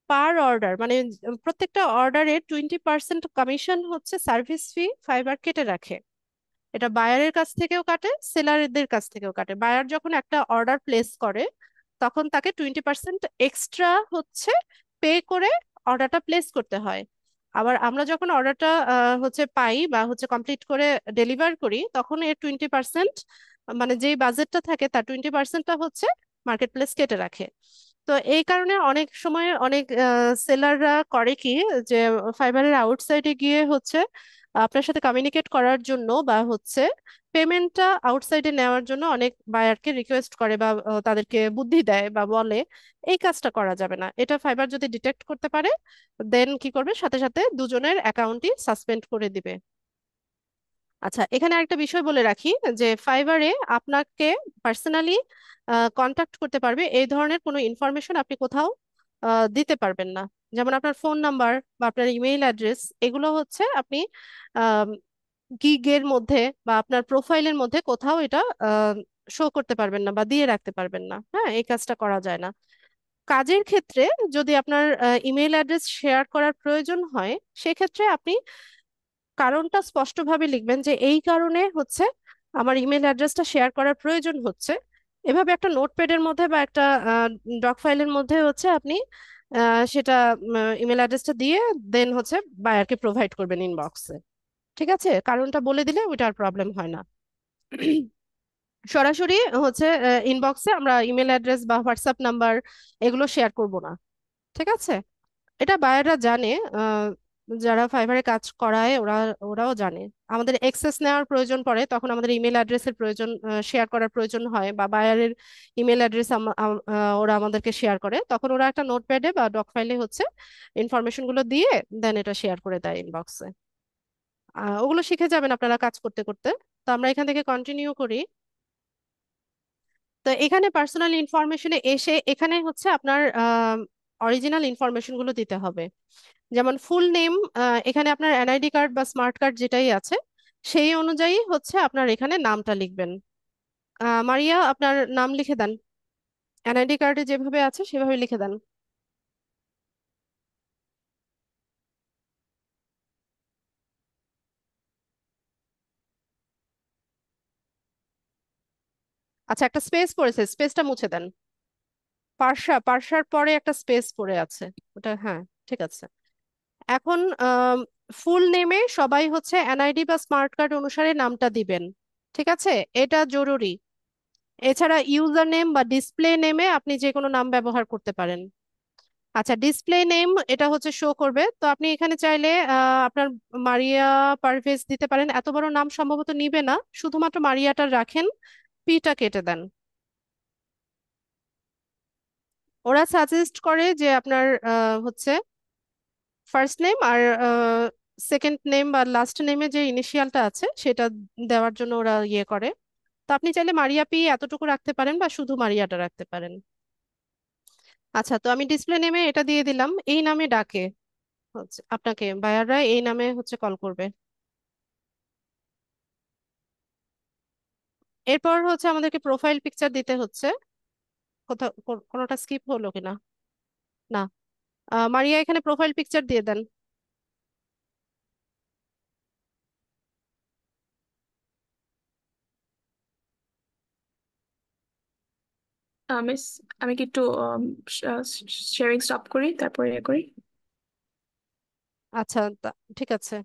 পার অর্ডার মানে প্রত্যেকটা অর্ডারে 20% কমিশন হচ্ছে সার্ভিস ফি ফাইবার কেটে রাখে। এটা বায়ারের কাছ থেকেও কাটে, সেলারদের কাছ থেকেও কাটে। বায়ার যখন একটা অর্ডার প্লেস করে তখন তাকে 20% এক্সট্রা হচ্ছে পে করে অর্ডারটা প্লেস করতে হয়। আবার আমরা যখন অর্ডারটা হচ্ছে পাই বা হচ্ছে কমপ্লিট করে ডেলিভার করি তখন এর 20% মানে যেই বাজেটটা থাকে তার 20%টা হচ্ছে মার্কেট প্লেস কেটে রাখে। তো এই কারণে অনেক সময় অনেক সেলাররা করে কি, যে ফাইবারের আউটসাইডে গিয়ে হচ্ছে আপনার সাথে কমিউনিকেট করার জন্য বা হচ্ছে পেমেন্টটা আউটসাইডে নেওয়ার জন্য অনেক বায়ারকে রিকোয়েস্ট করে বা তাদেরকে বুদ্ধি দেয় বা বলে। এই কাজটা করা যাবে না। এটা ফাইবার যদি ডিটেক্ট করতে পারে দেন কি করবে, সাথে সাথে দুজনের অ্যাকাউন্টই সাসপেন্ড করে দিবে। আচ্ছা, এখানে একটা বিষয় বলে রাখি যে ফাইবারে আপনাকে পার্সোনালি কন্টাক্ট করতে পারবে এই ধরনের কোনো ইনফরমেশন আপনি কোথাও দিতে পারবেন না। যেমন আপনার ফোন নাম্বার বা আপনার ইমেইল অ্যাড্রেস, এগুলো হচ্ছে আপনি গিগের মধ্যে বা আপনার প্রোফাইলের মধ্যে কোথাও এটা শো করতে পারবেন না বা দিয়ে রাখতে পারবেন না। হ্যাঁ, এই কাজটা করা যায় না। কাজের ক্ষেত্রে যদি আপনার ইমেইল অ্যাড্রেস শেয়ার করার প্রয়োজন হয় সেক্ষেত্রে আপনি কারণটা স্পষ্টভাবে লিখবেন যে এই কারণে হচ্ছে আমার ইমেল অ্যাড্রেসটা শেয়ার করার প্রয়োজন হচ্ছে। এভাবে একটা নোটপ্যাডের মধ্যে বা একটা ডক ফাইলের মধ্যে হচ্ছে আপনি সেটা ইমেল অ্যাড্রেসটা দিয়ে দেন হচ্ছে বায়ারকে প্রোভাইড করবেন ইনবক্সে। ঠিক আছে, কারণটা বলে দিলে ওইটা আর প্রবলেম হয় না। সরাসরি হচ্ছে ইনবক্সে আমরা ইমেল অ্যাড্রেস বা হোয়াটসঅ্যাপ নাম্বার এগুলো শেয়ার করব না। ঠিক আছে, এটা বায়াররা জানে, যারা ফাইবারে কাজ করায় ওরাও জানে। আমাদের অ্যাক্সেস নেওয়ার প্রয়োজন পড়ে তখন আমাদের ইমেল অ্যাড্রেসের প্রয়োজন, শেয়ার করার প্রয়োজন হয় বা বায়ারের ইমেল অ্যাড্রেস ওরা আমাদেরকে শেয়ার করে, তখন ওরা একটা নোটপ্যাডে বা ডক ফাইলে হচ্ছে ইনফরমেশন গুলো দিয়ে দেন এটা শেয়ার করে দেয় ইনবক্সে। ওগুলো শিখে যাবেন আপনারা কাজ করতে করতে। তো আমরা এখান থেকে কন্টিনিউ করি। তো এখানে পার্সোনাল ইনফরমেশনে এসে এখানে হচ্ছে আপনার অরিজিনাল ইনফরমেশন গুলো দিতে হবে। যেমন ফুল নেম, এখানে আপনার এনআইডি কার্ড বা স্মার্ট কার্ড যেটাই আছে সেই অনুযায়ী হচ্ছে আপনার এখানে নামটা লিখবেন। মারিয়া, আপনার নাম লিখে দেন, এনআইডি কার্ডে যেভাবে আছে সেভাবে লিখে দেন। আচ্ছা, একটা স্পেস পড়েছে, স্পেসটা মুছে দেন। পার্সা, পার্সার পরে একটা স্পেস পড়ে আছে, ওটা হ্যাঁ, ঠিক আছে। এখন ফুল নেমে সবাই হচ্ছে এনআইডি বা স্মার্ট কার্ড অনুসারে নামটা দিবেন, ঠিক আছে? এটা জরুরি। এছাড়া ইউজার নেম বা ডিসপ্লে নেমে আপনি যে কোনো নাম ব্যবহার করতে পারেন। আচ্ছা, ডিসপ্লে নেম এটা হচ্ছে শো করবে, তো আপনি এখানে চাইলে আপনার মারিয়া পারভেজ দিতে পারেন, এত বড় নাম সম্ভবত নিবে না, শুধুমাত্র মারিয়াটা রাখেন, পিটা কেটে দেন। ওরা সাজেস্ট করে যে আপনার হচ্ছে ফার্স্ট নেম আর সেকেন্ড নেম বা লাস্ট নেমে যে ইনিশিয়ালটা আছে সেটা দেওয়ার জন্য ওরা ইয়ে করে। তো আপনি চাইলে মারিয়া পি এতটুকু রাখতে পারেন বা শুধু মারিয়াটা রাখতে পারেন। আচ্ছা, তো আমি ডিসপ্লে নেমে এটা দিয়ে দিলাম, এই নামে ডাকে হচ্ছে আপনাকে, বায়াররা এই নামে হচ্ছে কল করবে। এরপর হচ্ছে আমাদেরকে প্রোফাইল পিকচার দিতে হচ্ছে। কোথাও কোনোটা স্কিপ হলো কিনা? না। মারিয়া এখানে প্রোফাইল পিকচার দিয়ে দেন। মিস, আমি কি একটু শেয়ারিং স্টপ করি, তারপরে ইয়ে করি? আচ্ছা, ঠিক আছে।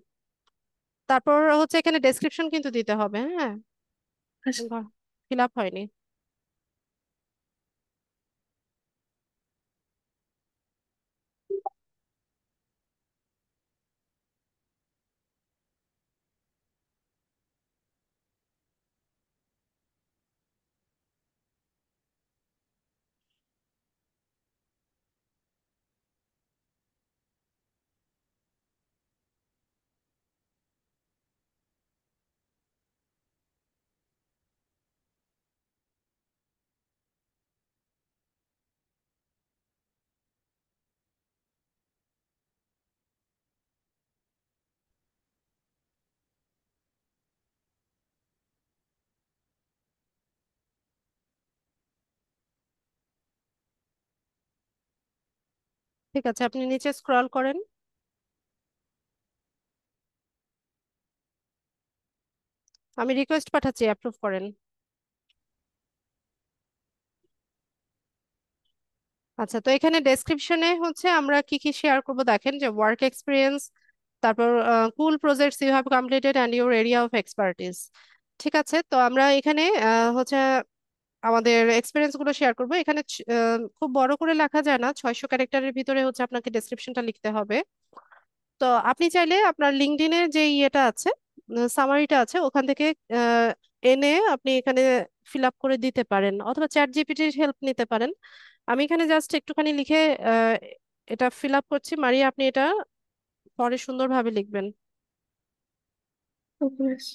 তারপর হচ্ছে এখানে ডেসক্রিপশন কিন্তু দিতে হবে, হ্যাঁ? আচ্ছা। ফিল আপ হয়নি। ঠিক আছে, আপনি নিচে স্ক্রল করেন। আমি রিকোয়েস্ট পাঠাচ্ছি, অ্যাপ্রুভ করেন। আচ্ছা, তো এখানে ডেসক্রিপশনে হচ্ছে আমরা কি কি শেয়ার করব দেখেন, যে ওয়ার্ক এক্সপিরিয়েন্স, তারপর cool projects you have completed and your area of expertise. ঠিক আছে, তো আমরা এখানে হচ্ছে আমাদের এক্সপিরিয়েন্স গুলো শেয়ার করব। এখানে খুব বড় করে লেখা যায় না, 600 ক্যারেক্টারের ভিতরে হচ্ছে আপনাকে ডেসক্রিপশনটা লিখতে হবে। তো আপনি চাইলে আপনার লিঙ্কডইনের যে ইয়েটা আছে, সামারিটা আছে, ওখান থেকে আহ, এনে আপনি এখানে ফিল আপ করে দিতে পারেন, অথবা চ্যাট জিপিটির হেল্প নিতে পারেন। আমি এখানে জাস্ট একটুখানি লিখে আহ, এটা ফিল আপ করছি, মারিয়া আপনি এটা পরে সুন্দরভাবে লিখবেন। ওকে মিস।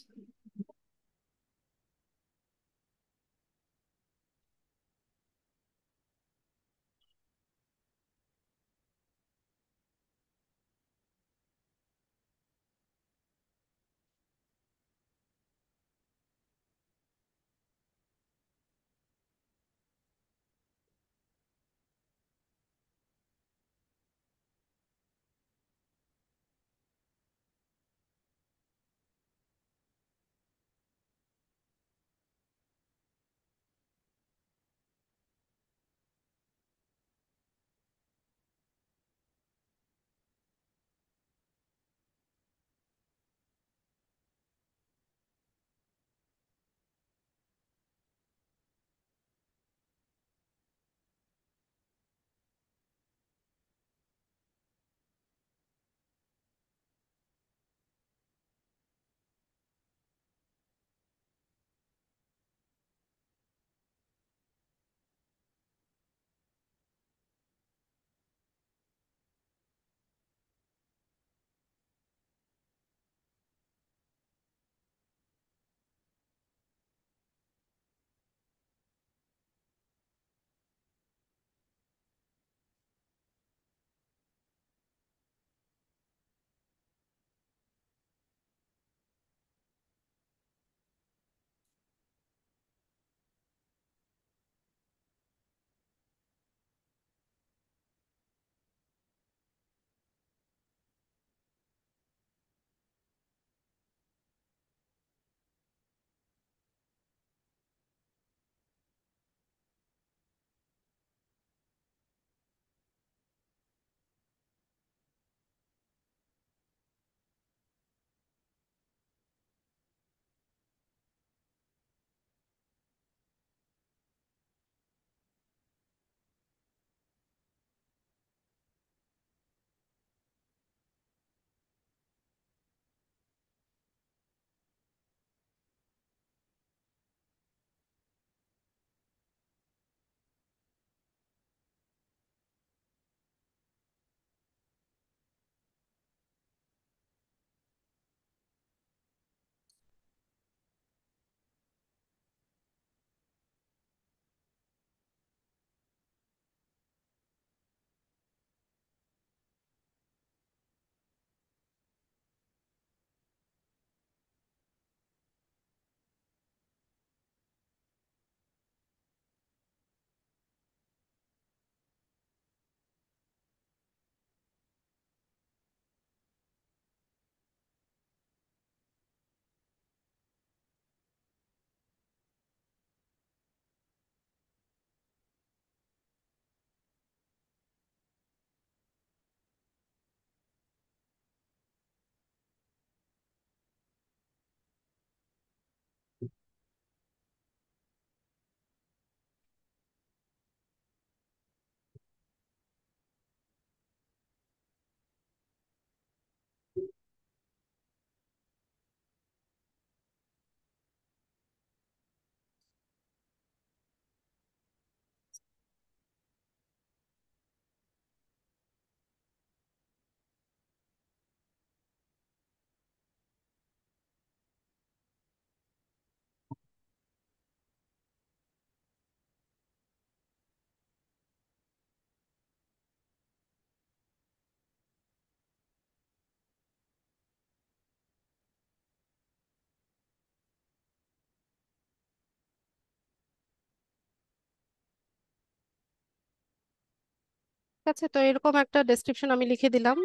ঠিক আছে, তো এরকম একটা ডেসক্রিপশন আমি লিখে দিলাম।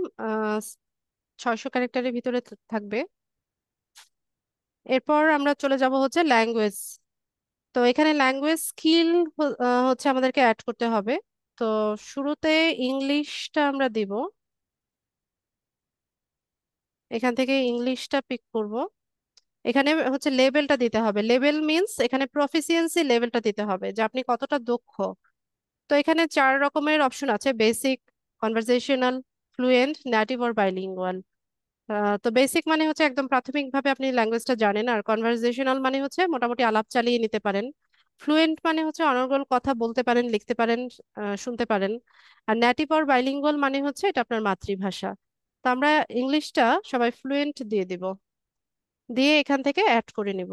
600 ক্যারেক্টারের ভিতরে থাকবে। এরপর আমরা চলে যাব হচ্ছে ল্যাঙ্গুয়েজ। তো এখানে ল্যাঙ্গুয়েজ স্কিল হচ্ছে আমাদেরকে অ্যাড করতে হবে। তো শুরুতে ইংলিশটা আমরা দিব, এখান থেকে ইংলিশটা পিক করব। এখানে হচ্ছে লেভেলটা দিতে হবে, লেভেল মিন্স এখানে প্রফিসিয়েন্সি লেভেলটা দিতে হবে যে আপনি কতটা দক্ষ। তো এখানে 4 রকমের অপশন আছে: বেসিক, কনভারসেশনাল, ফ্লুয়েন্ট, নেটিভ আর বাইলিঙ্গুয়াল। তো বেসিক মানে হচ্ছে একদম প্রাথমিকভাবে আপনি ল্যাঙ্গুয়েজটা জানেন, আর কনভারসেশনাল মানে হচ্ছে মোটামুটি আলাপ চালিয়ে নিতে পারেন। ফ্লুয়েন্ট মানে হচ্ছে অনর্গল কথা বলতে পারেন, লিখতে পারেন, শুনতে পারেন। আর নেটিভ আর বাইলিঙ্গুয়াল মানে হচ্ছে এটা আপনার মাতৃভাষা। তো আমরা ইংলিশটা সবাই ফ্লুয়েন্ট দিয়ে দিব, দিয়ে এখান থেকে অ্যাড করে নিব।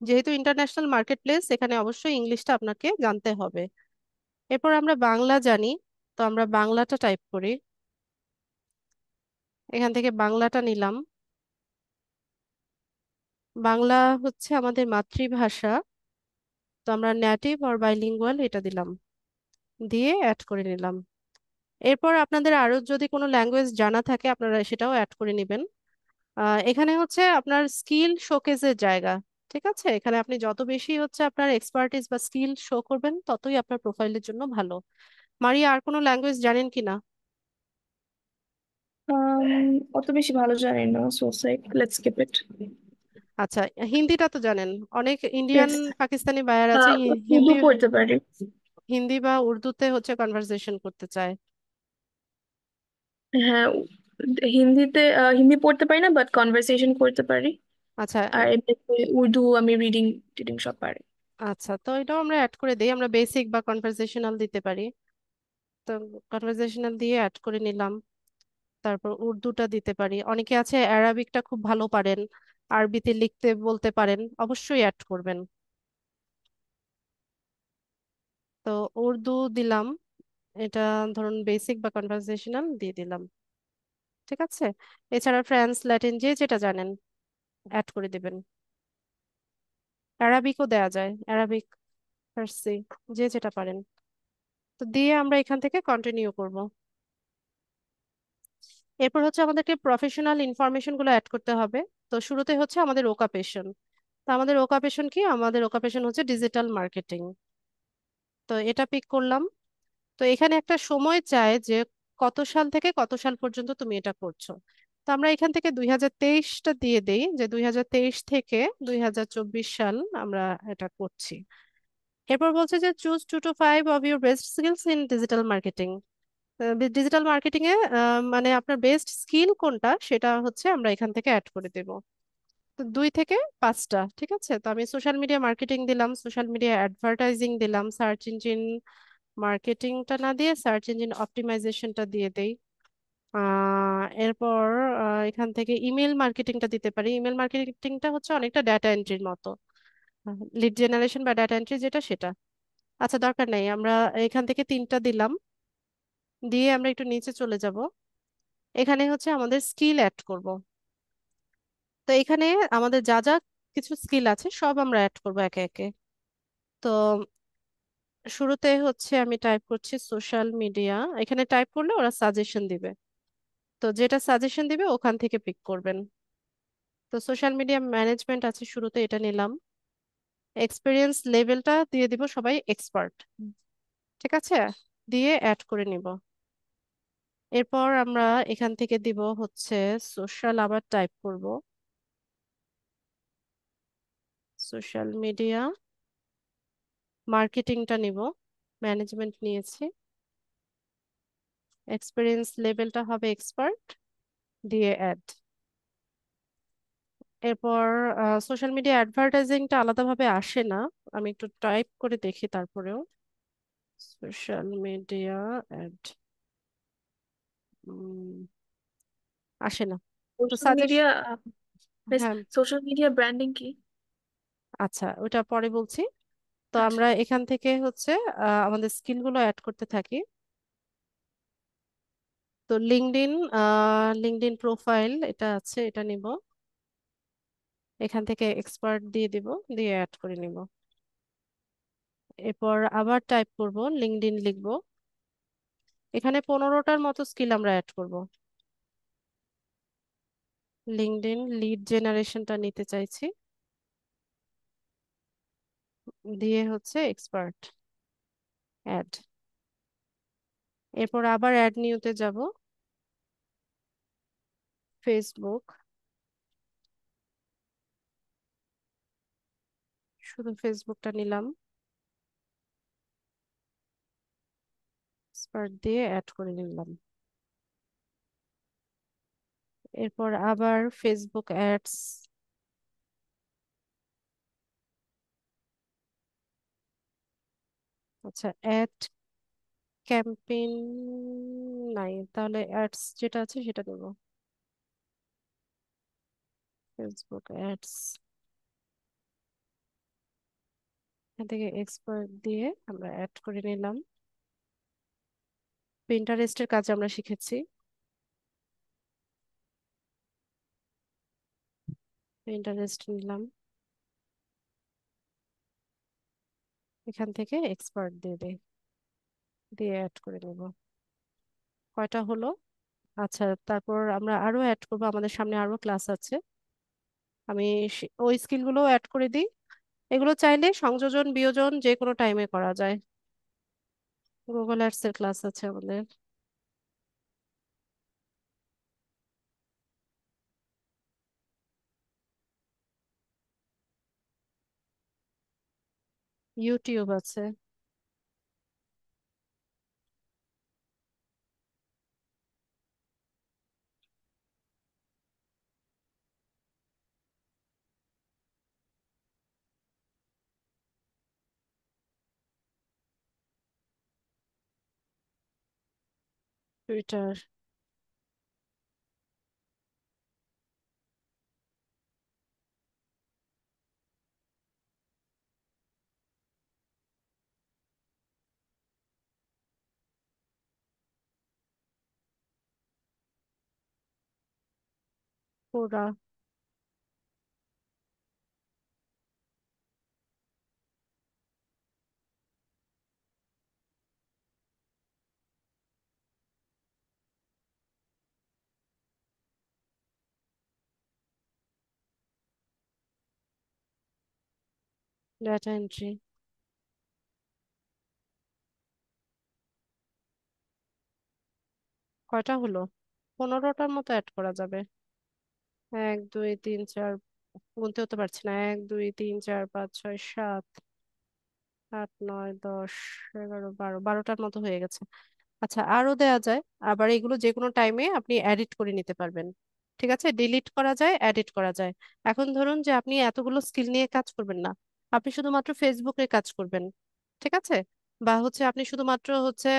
যেহেতু ইন্টারন্যাশনাল মার্কেট প্লেস, এখানে অবশ্যই ইংলিশটা আপনাকে জানতে হবে। এরপর আমরা বাংলা জানি, তো আমরা বাংলাটা টাইপ করি। এখান থেকে বাংলাটা নিলাম। বাংলা হচ্ছে আমাদের মাতৃভাষা, তো আমরা নেটিভ আর বাইলিঙ্গুয়াল এটা দিলাম, দিয়ে অ্যাড করে নিলাম। এরপর আপনাদের আরো যদি কোনো ল্যাঙ্গুয়েজ জানা থাকে আপনারা সেটাও অ্যাড করে নেবেন। এখানে হচ্ছে আপনার স্কিল শোকেজের জায়গা। ঠিক আছে, এখানে আপনি যত বেশি হচ্ছে আপনার এক্সপার্টিস বা স্কিল শো করবেন ততই আপনার প্রোফাইলের জন্য ভালো। মারিয়া, আর কোনো ল্যাঙ্গুয়েজ জানেন কিনা? অত বেশি ভালো জানি না, সো লেটস স্কিপ ইট। আচ্ছা, হিন্দিটা তো জানেন, অনেক ইন্ডিয়ান ইয়েস। পাকিস্তানি ভাইয়ার আছে উর্দু হিন্দি, পড়তে পারি। হিন্দি বা উর্দুতে হচ্ছে কনভারসেশন করতে চায়। হ্যাঁ, হিন্দি পড়তে পারি না, বাট কনভারসেশন করতে পারি। আচ্ছা। আর এমনিতে উর্দু আমি রিডিং টিডিং সব পারি। আচ্ছা, তো এটাও আমরা অ্যাড করে দিই, আমরা বেসিক বা কনভারসেশনাল দিতে পারি। তো কনভারসেশনাল দিয়ে অ্যাড করে নিলাম। তারপর উর্দুটা দিতে পারি, অনেকে আছে অ্যারাবিকটা খুব ভালো পারেন, আরবিতে লিখতে বলতে পারেন, অবশ্যই অ্যাড করবেন। তো উর্দু দিলাম, এটা ধরুন বেসিক বা কনভারসেশনাল দিয়ে দিলাম। ঠিক আছে, এছাড়া ফ্রান্স, ল্যাটিন যে যেটা জানেন অ্যাড করে দিবেন। অ্যারাবিকও দেয়া যায়, অ্যারাবিক, ফার্সি, যে যেটা পারেন। তো দিয়ে আমরা এখান থেকে কন্টিনিউ করব। এরপর হচ্ছে আমাদেরকে প্রফেশনাল ইনফরমেশন গুলো অ্যাড করতে হবে। তো শুরুতে হচ্ছে আমাদের ওকাপেশন। তো আমাদের ওকাপেশন কি? আমাদের ওকাপেশন হচ্ছে ডিজিটাল মার্কেটিং। তো এটা পিক করলাম। তো এখানে একটা সময় চায় যে কত সাল থেকে কত সাল পর্যন্ত তুমি এটা করছো। তো আমরা এখান থেকে 2023টা দিয়ে দেই, যে 2023 থেকে 2024 সাল আমরা এটা করছি। এরপর বলছে যে choose 2 to 5 of your best skills in digital marketing. Digital marketing এ মানে আপনার বেস্ট স্কিল কোনটা সেটা হচ্ছে আমরা এখান থেকে অ্যাড করে দেব। তো 2 থেকে 5টা, ঠিক আছে। তো আমি সোশ্যাল মিডিয়া মার্কেটিং দিলাম, সোশ্যাল মিডিয়া অ্যাডভার্টাইজিং দিলাম, সার্চ ইঞ্জিন মার্কেটিংটা না দিয়ে সার্চ ইঞ্জিন অপটিমাইজেশনটা দিয়ে দেই। এরপর এখান থেকে ইমেল মার্কেটিংটা দিতে পারি। ইমেল মার্কেটিংটা হচ্ছে অনেকটা ডাটা এন্ট্রির মতো, লিড জেনারেশন বা ডাটা এন্ট্রি যেটা সেটা। আচ্ছা, দরকার নেই, আমরা এখান থেকে 3টা দিলাম। দিয়ে আমরা একটু নিচে চলে যাব, এখানে হচ্ছে আমাদের স্কিল অ্যাড করব। তো এখানে আমাদের যা যা কিছু স্কিল আছে সব আমরা অ্যাড করব একে একে। তো শুরুতে হচ্ছে আমি টাইপ করছি সোশ্যাল মিডিয়া, এখানে টাইপ করলে ওরা সাজেশন দিবে, তো যেটা সাজেশন দিবে ওখান থেকে পিক করবেন। তো সোশ্যাল মিডিয়া ম্যানেজমেন্ট আছে শুরুতে, এটা নিলাম। এক্সপিরিয়েন্স লেভেলটা দিয়ে দিব সবাই এক্সপার্ট। ঠিক আছে, দিয়ে অ্যাড করে নিব। এরপর আমরা এখান থেকে দিব হচ্ছে সোশ্যাল, আবার টাইপ করব সোশ্যাল মিডিয়া মার্কেটিংটা নিব, ম্যানেজমেন্ট নিয়েছি, এক্সপিরিয়েন্স লেভেলটা হবে এক্সপার্ট, দিয়ে অ্যাড। এরপর সোশ্যাল মিডিয়া অ্যাডভার্টাইজিংটা আলাদাভাবে আসে না, আমি একটু টাইপ করে দেখি তারপরেও। সোশ্যাল মিডিয়া অ্যাড আসে না। তো সোশ্যাল সাজেস্ট, মিডিয়া হ্যাঁ, সোশ্যাল মিডিয়া ব্র্যান্ডিং কি? আচ্ছা ওটা পরে বলছি। তো আচ্ছা। আমরা এখান থেকে হচ্ছে আমাদের স্কিলগুলো অ্যাড করতে থাকি। তো লিঙ্কডইন, লিঙ্কডইন প্রোফাইল এটা আছে, এটা নিব, এখান থেকে এক্সপার্ট দিয়ে দিব, দিয়ে অ্যাড করে নিব। এরপর আবার টাইপ করব, লিঙ্কডইন লিখব, এখানে 15টার মতো স্কিল আমরা অ্যাড করব। লিঙ্কডইন লিড জেনারেশনটা নিতে চাইছি, দিয়ে হচ্ছে এক্সপার্ট অ্যাড। এরপর আবার অ্যাড নিউতে যাব, ফেসবুক, শুধু ফেসবুকটা নিলাম, এক্সপার্ট দিয়ে অ্যাড করে নিলাম। এরপর আবার ফেসবুক অ্যাডস, আচ্ছা অ্যাড ক্যাম্পেইন নাই, তাহলে অ্যাডস যেটা আছে সেটা দেবো, ফেসবুক অ্যাডস। এখান থেকে এক্সপার্ট দিয়ে আমরা অ্যাড করে নিলাম। পিন্টারেস্টের কাজ আমরা শিখেছি, পিন্টারেস্ট নিলাম, এখান থেকে এক্সপার্ট দিয়ে দিই, দিয়ে অ্যাড করে নেব। কয়টা হলো? আচ্ছা, তারপর আমরা আরো অ্যাড করবো, আমাদের সামনে আরো ক্লাস আছে। আমি ওই স্কিলগুলো অ্যাড করে দিই। এগুলো চাইলে সংযোজন বিয়োজন যে কোনো টাইমে করা যায়। গুগল অ্যাডস এর ক্লাস আছে আমাদের, ইউটিউব আছে, টুইটার। পুরা ডাটা এন্ট্রি। কয়টা হলো? 15টার মতো অ্যাড করা যাবে। 1 2 3 4, গুনতে হতে পারছি না, 1 2 3 4 5 6 7 8 9 10 11 12, 12টার মতো হয়ে গেছে। আচ্ছা, আরো দেয়া যায়। আবার এগুলো যে কোনো টাইমে আপনি এডিট করে নিতে পারবেন। ঠিক আছে, ডিলিট করা যায়, এডিট করা যায়। এখন ধরুন যে আপনি এতগুলো স্কিল নিয়ে কাজ করবেন না, আপনি শুধুমাত্র ফেসবুকে কাজ করবেন, ঠিক আছে, বা হচ্ছে আপনি শুধুমাত্র হচ্ছে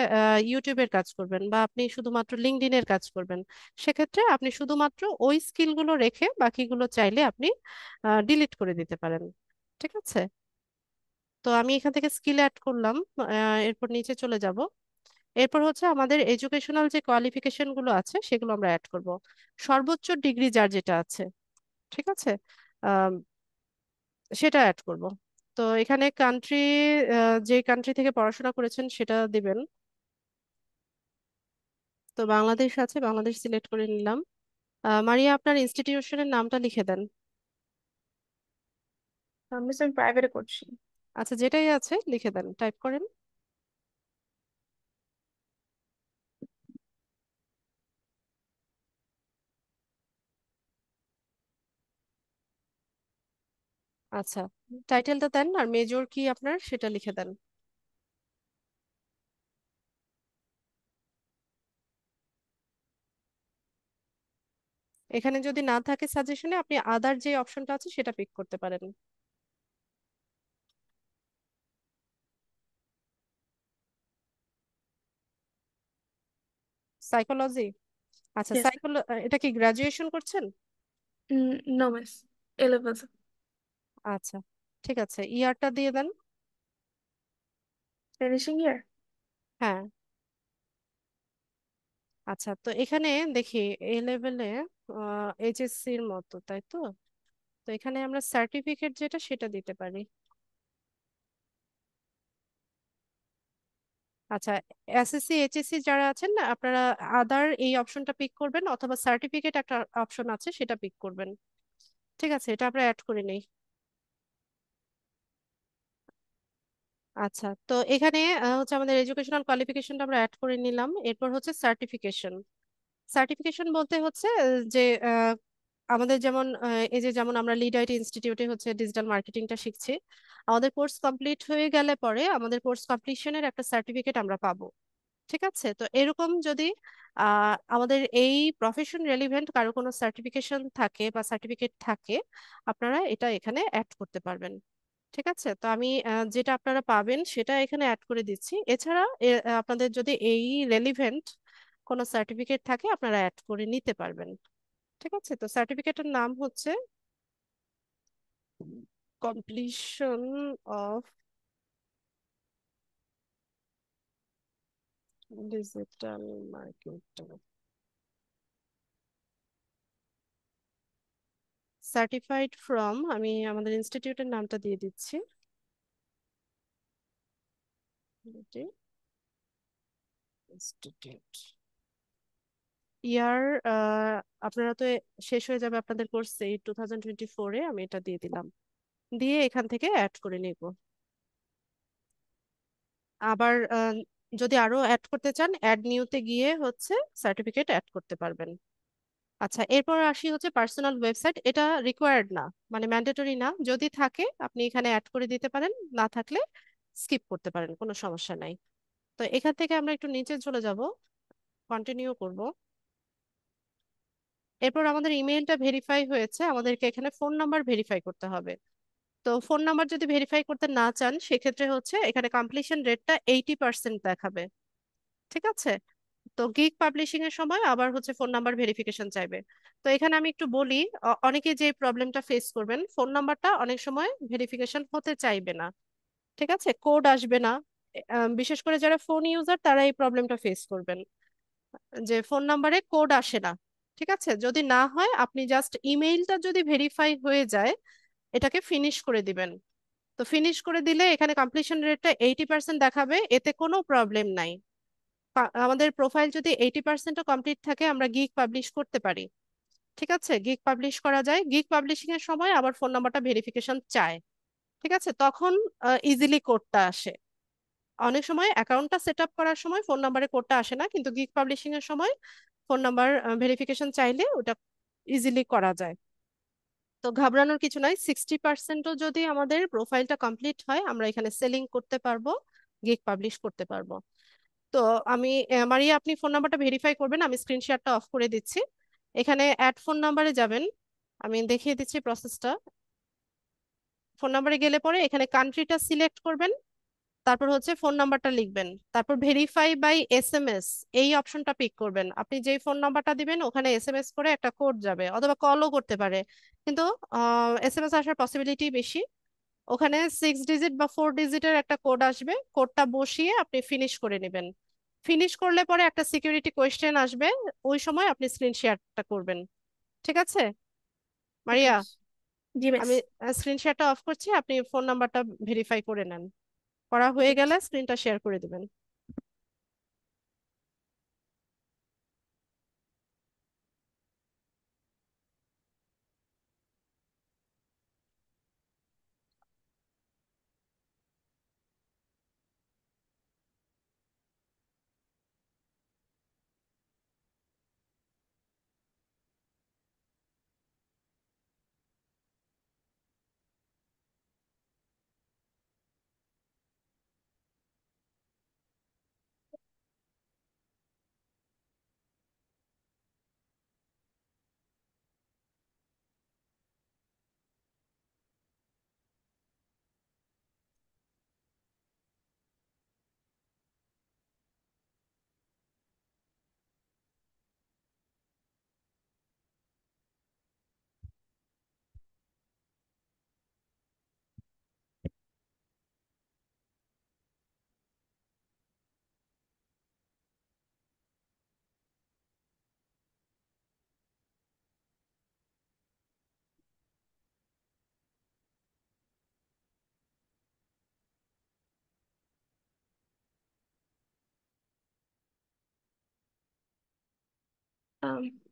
ইউটিউবের কাজ করবেন, বা আপনি শুধুমাত্র লিঙ্কডইনের কাজ করবেন। সেক্ষেত্রে আপনি শুধুমাত্র ওই স্কিলগুলো রেখে বাকিগুলো চাইলে আপনি ডিলিট করে দিতে পারেন। ঠিক আছে, তো আমি এখান থেকে স্কিল অ্যাড করলাম। এরপর নিচে চলে যাব। এরপর হচ্ছে আমাদের এডুকেশনাল যে কোয়ালিফিকেশন গুলো আছে সেগুলো আমরা অ্যাড করব। সর্বোচ্চ ডিগ্রি যার যেটা আছে, ঠিক আছে, আম, সেটা অ্যাড করব। তো এখানে কান্ট্রি, যে কান্ট্রি থেকে পড়াশোনা করেছেন সেটা দিবেন। তো বাংলাদেশ আছে, বাংলাদেশ সিলেক্ট করে নিলাম। মারিয়া, আপনার ইনস্টিটিউশনের নামটা লিখে দেন। মিস আমি প্রাইভেটে করছি। আচ্ছা, যেটাই আছে লিখে দেন, টাইপ করেন। আচ্ছা, টাইটেলটা দেন, আর মেজর কি আপনার সেটা লিখে দেন। এখানে যদি না থাকে সাজেশনে, আপনি আদার যে অপশনটা আছে সেটা পিক করতে পারেন। সাইকোলজি। আচ্ছা, ইয়েস। এটা কি গ্রাজুয়েশন করছেন? No miss, A level. আচ্ছা, ঠিক আছে, ইয়ারটা দিয়ে দেন। ফিনিশিং ইয়ার। হ্যাঁ। আচ্ছা, তো এখানে দেখি এ লেভেলে এইচএসসির মতো, তাই তো? তো এখানে আমরা সার্টিফিকেট যেটা সেটা দিতে পারি। আচ্ছা, এসএসসি এইচএসসি যারা আছেন না, আপনারা আদার এই অপশনটা পিক করবেন, অথবা সার্টিফিকেট একটা অপশন আছে সেটা পিক করবেন। ঠিক আছে, এটা আমরা অ্যাড করে নেই। আচ্ছা, তো এখানে হচ্ছে আমাদের এডুকেশনাল কোয়ালিফিকেশনটা আমরা অ্যাড করে নিলাম। এরপর হচ্ছে সার্টিফিকেশন। সার্টিফিকেশন বলতে হচ্ছে যে আমাদের যেমন এই যে যেমন আমরা লিড আইটি ইনস্টিটিউটে হচ্ছে ডিজিটাল মার্কেটিংটা শিখছি, আমাদের কোর্স কমপ্লিট হয়ে গেলে পরে আমাদের কোর্স কমপ্লিশনের একটা সার্টিফিকেট আমরা পাবো। ঠিক আছে, তো এরকম যদি আমাদের এই প্রফেশন রেলিভেন্ট কারো কোনো সার্টিফিকেশন থাকে বা সার্টিফিকেট থাকে, আপনারা এটা এখানে অ্যাড করতে পারবেন। ঠিক আছে, তো আমি যেটা আপনারা পাবেন সেটা এখানে অ্যাড করে দিচ্ছি। এছাড়া আপনাদের যদি এই রেলিভেন্ট কোনো সার্টিফিকেট থাকে আপনারা অ্যাড করে নিতে পারবেন। ঠিক আছে, তো সার্টিফিকেটের নাম হচ্ছে completion of digital marketing certified from, আমি আমাদের ইনস্টিটিউটের নামটা দিয়ে দিচ্ছি, ইনস্টিটিউট। ইয়ার আপনারা তো শেষ হয়ে যাবে আপনাদের কোর্স এই 2024-এ, আমি এটা দিয়ে দিলাম। দিয়ে এখান থেকে অ্যাড করে নিব। আবার যদি আরো অ্যাড করতে চান, অ্যাড নিউতে গিয়ে হচ্ছে সার্টিফিকেট অ্যাড করতে পারবেন। আচ্ছা, এরপর আসি হচ্ছে পার্সোনাল ওয়েবসাইট। এটা রিকোয়ার্ড না, মানে ম্যান্ডেটরি না। যদি থাকে আপনি এখানে অ্যাড করে দিতে পারেন, না থাকলে স্কিপ করতে পারেন, কোনো সমস্যা নাই। তো এখান থেকে আমরা একটু নিচে চলে যাব, কন্টিনিউ করব। এরপর আমাদের ইমেইলটা ভেরিফাই হয়েছে, আমাদেরকে এখানে ফোন নাম্বার ভেরিফাই করতে হবে। তো ফোন নাম্বার যদি ভেরিফাই করতে না চান, সেক্ষেত্রে হচ্ছে এখানে কমপ্লিশন রেটটা 80% দেখাবে। ঠিক আছে, তো গিগ পাবলিশিং এর সময় আবার হচ্ছে ফোন নাম্বার ভেরিফিকেশন চাইবে। তো এখানে আমি একটু বলি, অনেকে যে প্রবলেমটা ফেস করবেন, ফোন নাম্বারটা অনেক সময় ভেরিফিকেশন হতে চাইবে না। ঠিক আছে, কোড আসবে না। বিশেষ করে যারা ফোন ইউজার তারা এই প্রবলেমটা ফেস করবেন, যে ফোন নাম্বারে কোড আসে না। ঠিক আছে, যদি না হয় আপনি জাস্ট ইমেইলটা যদি ভেরিফাই হয়ে যায়, এটাকে ফিনিশ করে দিবেন। তো ফিনিশ করে দিলে এখানে কমপ্লিশন রেটটা 80% দেখাবে, এতে কোনো প্রবলেম নাই। আমাদের প্রোফাইল যদি 80%ও কমপ্লিট থাকে, আমরা গিগ পাবলিশ করতে পারি। ঠিক আছে, গিগ পাবলিশ করা যায়। গিগ পাবলিশিং এর সময় আবার ফোন নাম্বারটা ভেরিফিকেশন চায়। ঠিক আছে, তখন ইজিলি কোডটা আসে। অনেক সময় অ্যাকাউন্টটা সেট আপ করার সময় ফোন নাম্বারে কোডটা আসে না, কিন্তু গিগ পাবলিশিং এর সময় ফোন নাম্বার ভেরিফিকেশন চাইলে ওটা ইজিলি করা যায়। তো ঘাবড়ানোর কিছু নাই, 60%ও যদি আমাদের প্রোফাইলটা কমপ্লিট হয়, আমরা এখানে সেলিং করতে পারবো, গিগ পাবলিশ করতে পারবো। তো আমি মারিয়া, আপনি ফোন নাম্বারটা ভেরিফাই করবেন, আমি স্ক্রিন শেয়ারটা অফ করে দিচ্ছি। এখানে অ্যাড ফোন নাম্বারে যাবেন, আমি দেখিয়ে দিচ্ছি প্রসেসটা। ফোন নাম্বারে গেলে পরে এখানে কান্ট্রিটা সিলেক্ট করবেন, তারপর হচ্ছে ফোন নাম্বারটা লিখবেন, তারপর ভেরিফাই বাই এসএমএস এই অপশনটা পিক করবেন। আপনি যেই ফোন নাম্বারটা দিবেন ওখানে এসএমএস করে একটা কোড যাবে, অথবা কলও করতে পারে, কিন্তু এসএমএস আসার পসিবিলিটি বেশি। ওখানে 6 ডিজিট বা 4 ডিজিটের একটা কোড আসবে, কোডটা বসিয়ে আপনি ফিনিশ করে নেবেন। ফিনিশ করলে পরে একটা সিকিউরিটি কোয়েশ্চেন আসবে, ওই সময় আপনি স্ক্রিন শেয়ারটা করবেন। ঠিক আছে ওকে। মারিয়া, জি মিস। আমি স্ক্রিন শেয়ারটা অফ করছি, আপনি ফোন নাম্বারটা ভেরিফাই করে নেন। করা হয়ে ওকে গেলে মিস। স্ক্রিনটা শেয়ার করে দিবেন।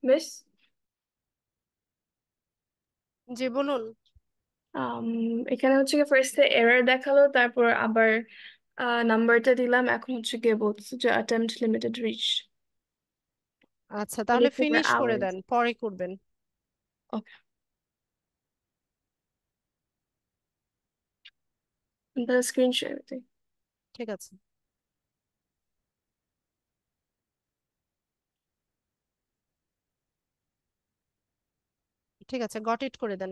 মিস, জি বলুন। এখানে হচ্ছে গিয়ে ফার্স্টে এরর দেখালো, তারপর আবার নাম্বারটা দিলাম, এখন হচ্ছে গিয়ে বলছে যে অ্যাটেম্পট লিমিটেড রিচ। আচ্ছা তাহলে ফিনিশ করে আওয়ার্স। দেন, পরে করবেন। ওকে, তাহলে স্ক্রিন শেয়ার দিই। ঠিক আছে। ঠিক আছে, গট ইট করে দেন।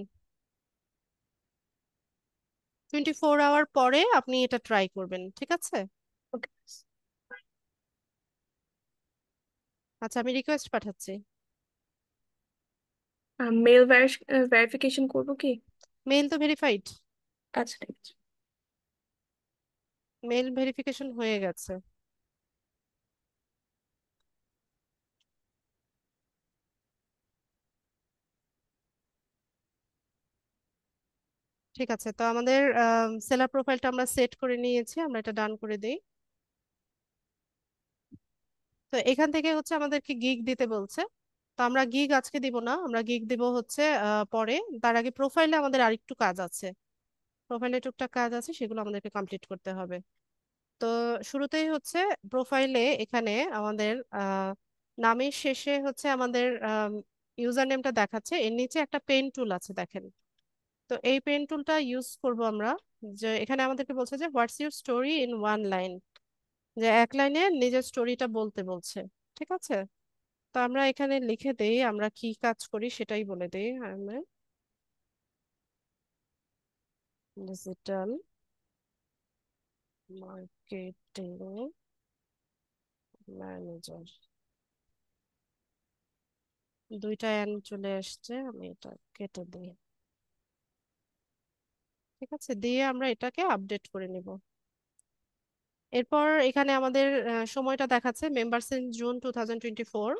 24 আওয়ার পরে আপনি এটা ট্রাই করবেন, ঠিক আছে? ওকে, আচ্ছা আমি রিকোয়েস্ট পাঠাচ্ছি। মেল ভেরিফিকেশন করবো কি? মেইল তো ভেরিফাইড। আচ্ছা ঠিক আছে। মেইল ভেরিফিকেশন হয়ে গেছে। ঠিক আছে, তো আমাদের সেলার প্রোফাইলটা আমরা সেট করে নিয়েছি, আমরা এটা ডান করে দিই। তো এখান থেকে হচ্ছে আমাদেরকে গিগ দিতে বলছে। তো আমরা গিগ আজকে দিব না, আমরা গিগ দিব হচ্ছে পরে। তার আগে প্রোফাইলে আমাদের আরেকটু কাজ আছে। প্রোফাইলে টুকটাক কাজ আছে, সেগুলো আমাদেরকে কমপ্লিট করতে হবে। তো শুরুতেই হচ্ছে প্রোফাইলে এখানে আমাদের নামের শেষে হচ্ছে আমাদের ইউজার নেমটা দেখাচ্ছে, এর নিচে একটা পেন টুল আছে দেখেন। তো এই পেন টুলটা ইউজ করব আমরা। যে এখানে আমাদেরকে বলছে যে what's your story in one line, যে এক লাইনে নিজের স্টোরিটা বলতে বলছে। ঠিক আছে, তো আমরা এখানে লিখে দেই আমরা কি কাজ করি, সেটাই বলে দেই। আমরা ডিজিটাল মার্কেটিং ম্যানেজার। দুইটা এন চলে আসছে, আমি এটা কেটে দিই। ঠিক আছে, দিয়ে আমরা এটাকে আপডেট করে নিব। এরপর এখানে আমাদের সময়টা দেখাচ্ছে মেম্বার্স ইন জুন 2024।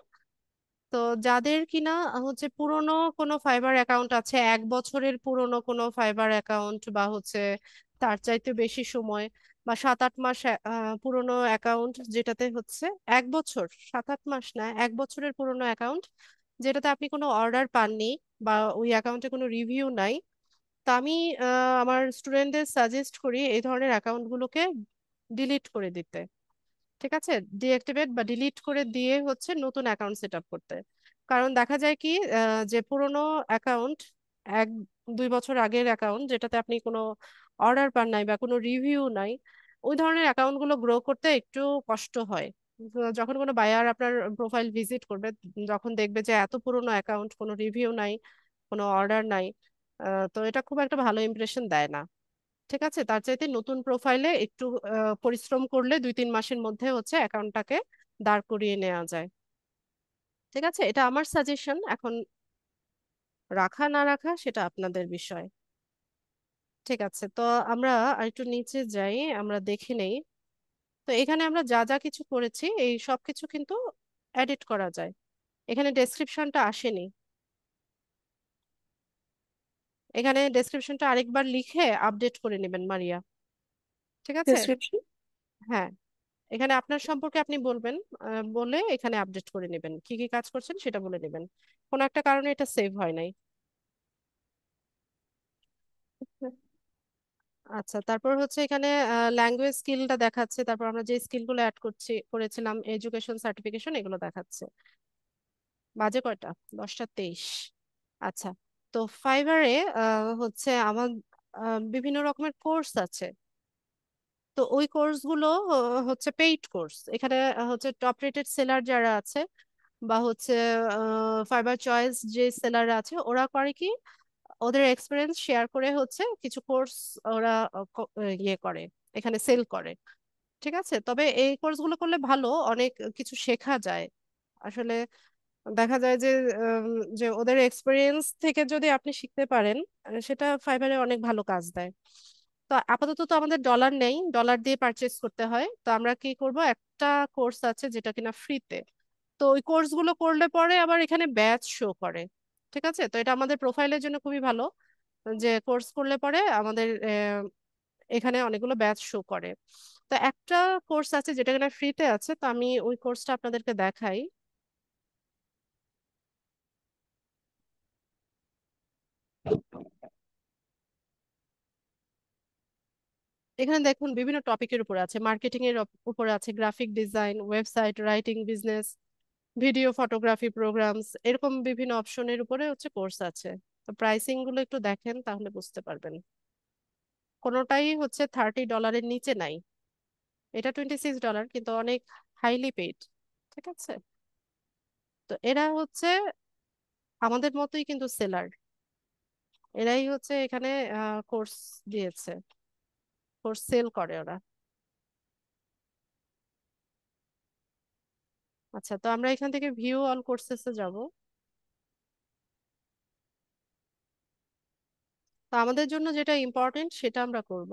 তো যাদের কিনা হচ্ছে পুরনো কোনো ফাইবার অ্যাকাউন্ট আছে, 1 বছরের পুরনো কোনো ফাইবার অ্যাকাউন্ট, বা হচ্ছে তার চাইতে বেশি সময়, বা 7-8 মাস পুরনো অ্যাকাউন্ট, যেটাতে হচ্ছে 1 বছর, 7-8 মাস না, 1 বছরের পুরনো অ্যাকাউন্ট যেটাতে আপনি কোনো অর্ডার পাননি, বা ওই অ্যাকাউন্টে কোনো রিভিউ নাই। তা আমি আমার স্টুডেন্টদের সাজেস্ট করি এই ধরনের অ্যাকাউন্টগুলোকে ডিলিট করে দিতে। ঠিক আছে, ডিঅ্যাক্টিভেট বা ডিলিট করে দিয়ে হচ্ছে নতুন অ্যাকাউন্ট সেট আপ করতে। কারণ দেখা যায় কি যে পুরনো অ্যাকাউন্ট, 1-2 বছর আগের অ্যাকাউন্ট যেটাতে আপনি কোনো অর্ডার পান নাই বা কোনো রিভিউ নাই, ওই ধরনের অ্যাকাউন্টগুলো গ্রো করতে একটু কষ্ট হয়। তো যখন কোনো বায়ার আপনার প্রোফাইল ভিজিট করবে, যখন দেখবে যে এত পুরনো অ্যাকাউন্ট, কোনো রিভিউ নাই, কোনো অর্ডার নাই, তো এটা খুব একটা ভালো ইমপ্রেশন দেয় না। ঠিক আছে, তার চাইতে নতুন প্রোফাইলে একটু পরিশ্রম করলে 2-3 মাসের মধ্যে হচ্ছে অ্যাকাউন্টটাকে দাঁড় করিয়ে নেওয়া যায়। ঠিক আছে, এটা আমার সাজেশন। এখন রাখা না রাখা সেটা আপনাদের বিষয়। ঠিক আছে, তো আমরা আরেকটু নিচে যাই, আমরা দেখে নেই। তো এখানে আমরা যা যা কিছু করেছি এই সব কিছু কিন্তু এডিট করা যায়। এখানে ডেসক্রিপশনটা আসেনি, এখানে ডেসক্রিপশনটা আরেকবার লিখে আপডেট করে নেবেন মারিয়া। ঠিক আছে। ডেসক্রিপশন। হ্যাঁ, এখানে আপনার সম্পর্কে আপনি বলবেন, বলে এখানে আপডেট করে নেবেন, কি কি কাজ করছেন সেটা বলে নেবেন। কোনো একটা কারণে এটা সেভ হয় নাই। আচ্ছা, তারপর হচ্ছে এখানে ল্যাঙ্গুয়েজ স্কিলটা দেখাচ্ছে, তারপর আমরা যে স্কিলগুলো অ্যাড করেছিলাম, এডুকেশন সার্টিফিকেশন, এগুলো দেখাচ্ছে। বাজে কয়টা? 10টা 23। আচ্ছা, তো ফাইবারে হচ্ছে আমার বিভিন্ন রকমের কোর্স আছে। তো ওই কোর্সগুলো হচ্ছে পেইড কোর্স। এখানে হচ্ছে টপ রেটেড সেলার যারা আছে, বা হচ্ছে ফাইবার চয়েস যে সেলাররা আছে, ওরা করে কি ওদের এক্সপিরিয়েন্স শেয়ার করে হচ্ছে কিছু কোর্স ওরা ইয়ে করে, এখানে সেল করে। ঠিক আছে, তবে এই কোর্সগুলো করলে ভালো, অনেক কিছু শেখা যায় আসলে। দেখা যায় যে যে ওদের এক্সপিরিয়েন্স থেকে যদি আপনি শিখতে পারেন, সেটা ফাইবারে অনেক ভালো কাজ দেয়। তো আপাতত তো আমাদের ডলার নেই, ডলার দিয়ে পারচেস করতে হয়। তো আমরা কি করব, একটা কোর্স আছে যেটা কিনা ফ্রিতে। তো ওই কোর্সগুলো করলে পরে আবার এখানে ব্যাচ শো করে। ঠিক আছে, তো এটা আমাদের প্রোফাইলের জন্য খুবই ভালো, যে কোর্স করলে পরে আমাদের এখানে অনেকগুলো ব্যাচ শো করে। তো একটা কোর্স আছে যেটা কিনা ফ্রিতে আছে, তো আমি ওই কোর্সটা আপনাদেরকে দেখাই। এখানে দেখুন বিভিন্ন টপিকের উপরে আছে, মার্কেটিং এর উপরে আছে, graphic design, website writing, business, video, photography, programs, এরকম বিভিন্ন অপশনের উপরে হচ্ছে কোর্স আছে। তো প্রাইসিং গুলো একটু দেখেন, তাহলে বুঝতে পারবেন। কোনোটাই হচ্ছে $30 নিচে নাই। এটা $26, কিন্তু অনেক হাইলি পেইড। ঠিক আছে, তো এরা হচ্ছে আমাদের মতোই কিন্তু সেলার। এরাই হচ্ছে এখানে কোর্স দিয়েছে, কোর্স সেল করে ওরা। আচ্ছা, তো আমরা এখান থেকে ভিউ অল কোর্সেসে যাব। তো আমাদের জন্য যেটা ইম্পর্টেন্ট সেটা আমরা করব।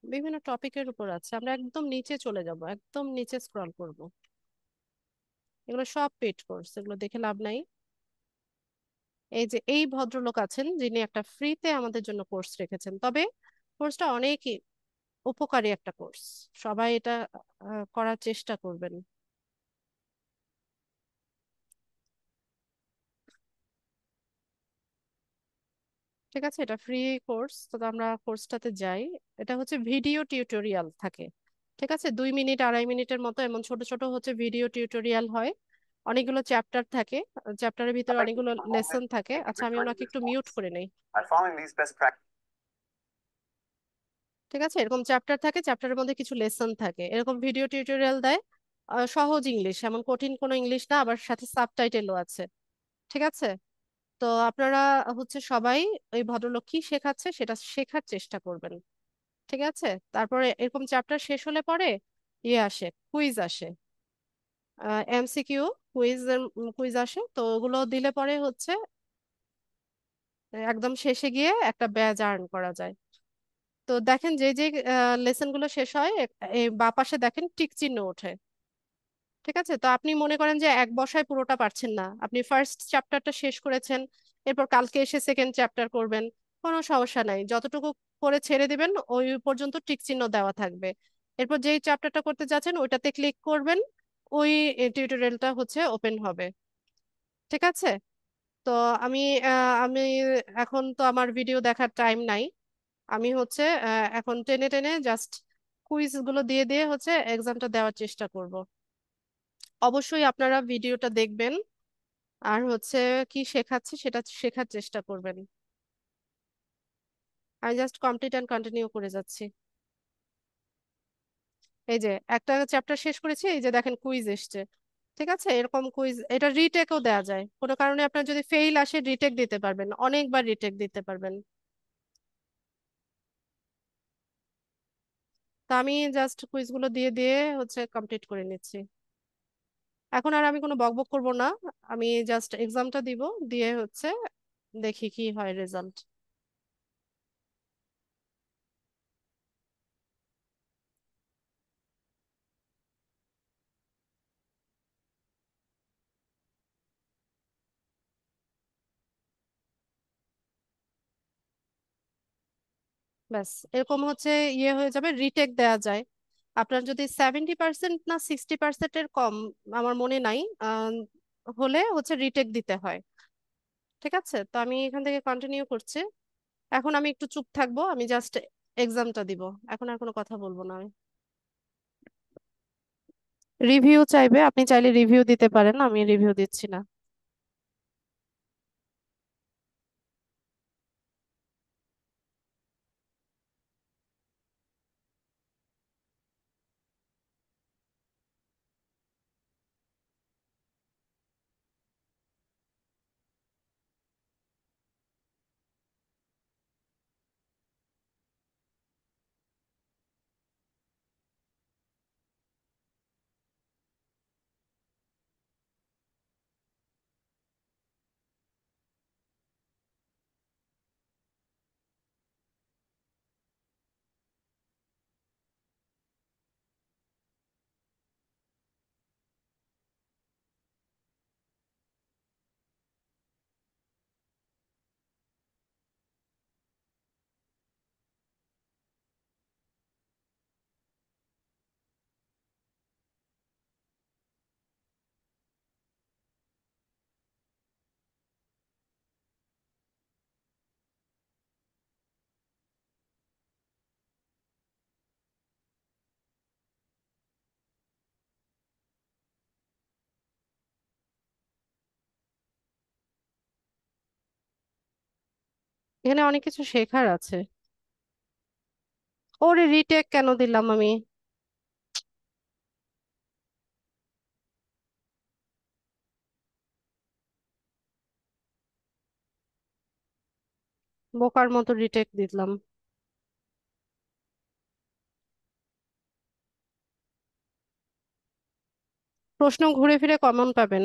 বিভিন্ন টপিকের উপর আছে, আমরা একদম নিচে চলে যাব, একদম নিচে স্ক্রল করব। এগুলো সব পেড কোর্স, এগুলো দেখে লাভ নাই। এই যে এই ভদ্রলোক আছেন যিনি একটা ফ্রিতে আমাদের জন্য কোর্স রেখেছেন, তবে কোর্সটা অনেকই উপকারী একটা কোর্স। সবাই এটা করার চেষ্টা করবেন। ঠিক আছে, এটা ফ্রি কোর্স, তো আমরা কোর্সটাতে যাই। এটা হচ্ছে ভিডিও টিউটোরিয়াল থাকে। ঠিক আছে, 2 মিনিট 2.5 মিনিটের মতো এমন ছোট ছোট হচ্ছে ভিডিও টিউটোরিয়াল হয়। অনেকগুলো চ্যাপ্টার থাকে, চ্যাপ্টারের ভিতরে অনেকগুলো লেসন থাকে। আচ্ছা, আমি ওনাকে একটু মিউট করে নেই। ঠিক আছে, এরকম চ্যাপ্টার থাকে, চ্যাপ্টারের মধ্যে কিছু লেসন থাকে, এরকম ভিডিও টিউটোরিয়াল দেয়। সহজ ইংলিশ, এমন কঠিন কোনো ইংলিশ না, আবার সাথে সাবটাইটেলও আছে। ঠিক আছে, তো আপনারা হচ্ছে সবাই ওই ভদ্রলোক কি শেখাচ্ছে সেটা শেখার চেষ্টা করবেন। ঠিক আছে, তারপরে এরকম চ্যাপ্টার শেষ হলে পরে ইয়ে আসে, কুইজ আসে, এমসিকিউ কুইজ আসে। তো ওগুলো দিলে পরে হচ্ছে একদম শেষে গিয়ে একটা ব্যাজ আর্ন করা যায়। তো দেখেন যে যে লেসন গুলো শেষ হয়, এই বাঁ পাশে দেখেন টিক চিহ্ন ওঠে। ঠিক আছে, তো আপনি মনে করেন যে এক বসায় পুরোটা পারছেন না, আপনি ফার্স্ট চ্যাপ্টারটা শেষ করেছেন, এরপর কালকে এসে সেকেন্ড চ্যাপ্টার করবেন, কোনো সমস্যা নাই। যতটুকু করে ছেড়ে দিবেন ওই পর্যন্ত টিক চিহ্ন দেওয়া থাকবে। এরপর যেই চ্যাপ্টারটা করতে যাচ্ছেন ওইটাতে ক্লিক করবেন, ওই টিউটোরিয়ালটা হচ্ছে ওপেন হবে। ঠিক আছে, তো আমি আমি এখন তো আমার ভিডিও দেখার টাইম নাই। আমি হচ্ছে এখন টেনে টেনে জাস্ট কুইজ গুলো দিয়ে দিয়ে হচ্ছে এক্সামটা দেওয়ার চেষ্টা করব। অবশ্যই আপনারা ভিডিওটা দেখবেন, আর হচ্ছে কি শেখাচ্ছি সেটা শেখার চেষ্টা করবেন। আমি জাস্ট কমপ্লিট অ্যান্ড কন্টিনিউ করে যাচ্ছি। এই যে একটা চ্যাপ্টার শেষ করেছি, এই যে দেখেন কুইজ এসছে। ঠিক আছে, এরকম কুইজ এটা রিটেকও দেওয়া যায়, কোনো কারণে আপনার যদি ফেইল আসে রিটেক দিতে পারবেন, অনেকবার রিটেক দিতে পারবেন। তা আমি জাস্ট কুইজগুলো দিয়ে দিয়ে হচ্ছে কমপ্লিট করে নিচ্ছি। এখন আর আমি কোনো বকবক করব না, আমি জাস্ট এক্সামটা দিব, দিয়ে হচ্ছে দেখি কি হয় রেজাল্ট। ব্যাস, এরকম হচ্ছে ইয়ে হয়ে যাবে, রিটেক দেয়া যায়। আপনার যদি 70% না 60%-এর কম, আমার মনে নাই, হলে হচ্ছে রিটেক দিতে হয়। ঠিক আছে, তো আমি এখান থেকে কন্টিনিউ করছি। এখন আমি একটু চুপ থাকবো, আমি জাস্ট এক্সামটা দিব, এখন আর কোনো কথা বলবো না আমি। রিভিউ চাইবে, আপনি চাইলে রিভিউ দিতে পারেন, আমি রিভিউ দিচ্ছি না। এখানে অনেক কিছু শেখার আছে। ওরে রিটেক কেন দিলাম আমি? বোকার মতো রিটেক দিলাম। প্রশ্ন ঘুরে ফিরে কমন পাবেন।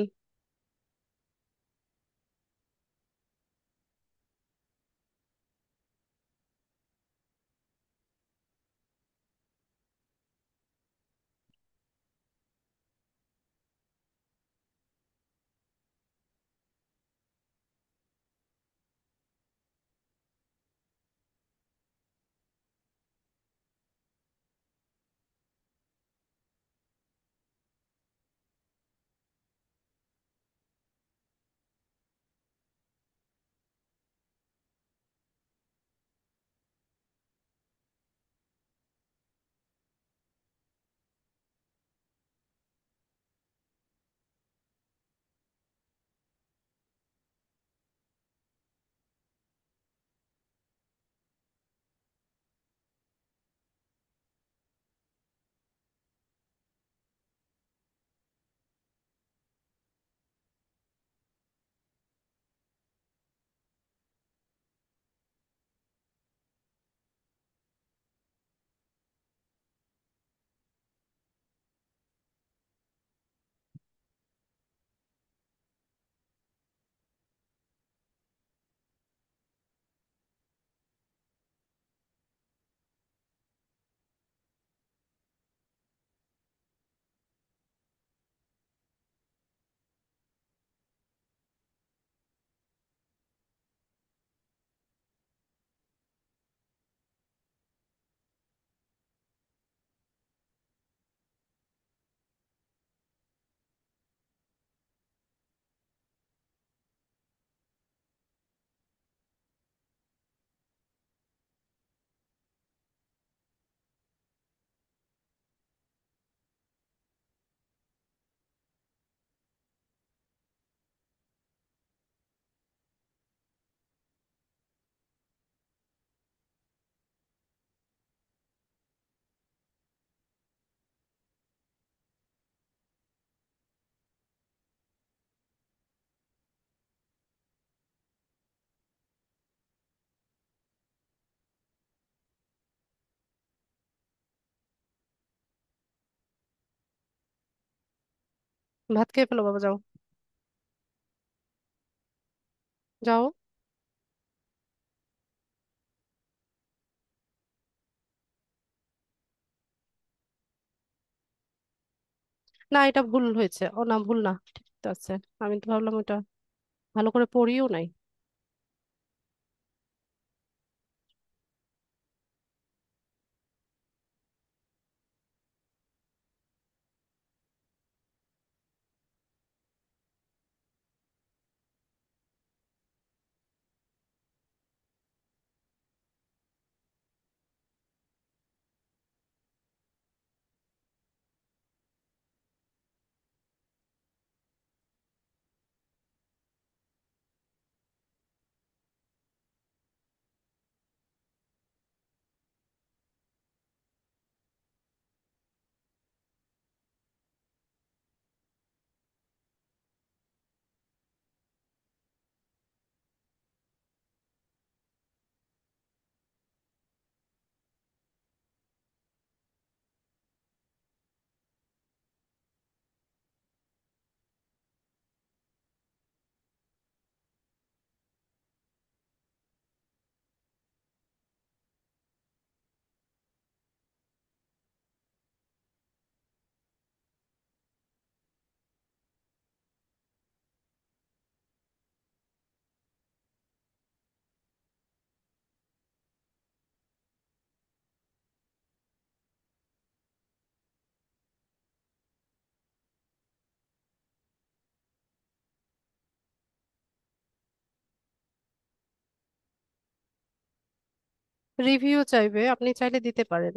ভাত খেয়ে ফেলো বাবা, যাও। যাও। না, এটা ভুল হয়েছে। ও না, ভুল না, ঠিক আছে। আমি তো ভাবলাম এটা ভালো করে পড়িও নাই। রিভিউ চাইবে, আপনি চাইলে দিতে পারেন।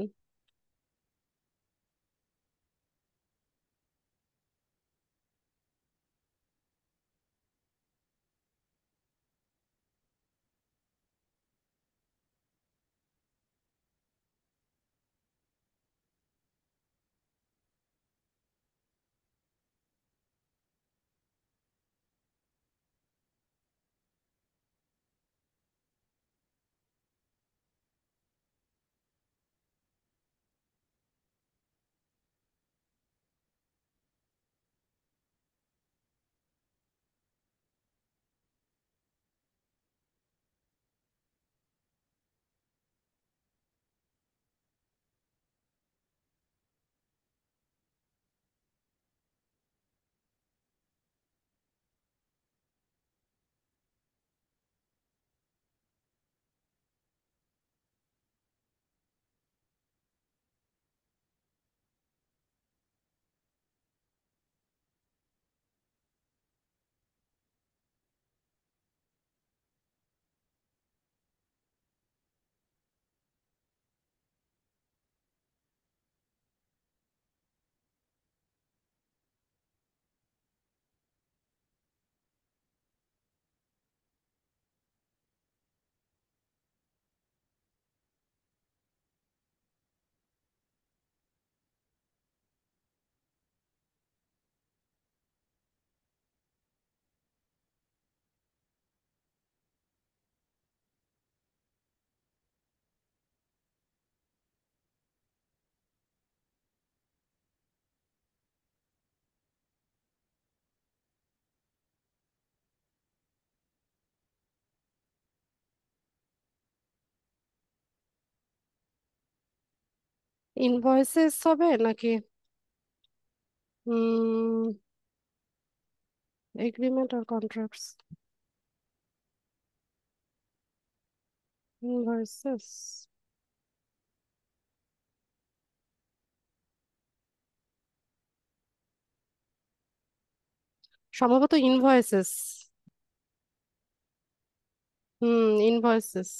ইনভয়েসেস হবে নাকি এগ্রিমেন্ট আর কন্ট্রাক্টস? ইনভয়েসেস, সম্ভবত ইনভয়েসেস। ইনভয়েসেস।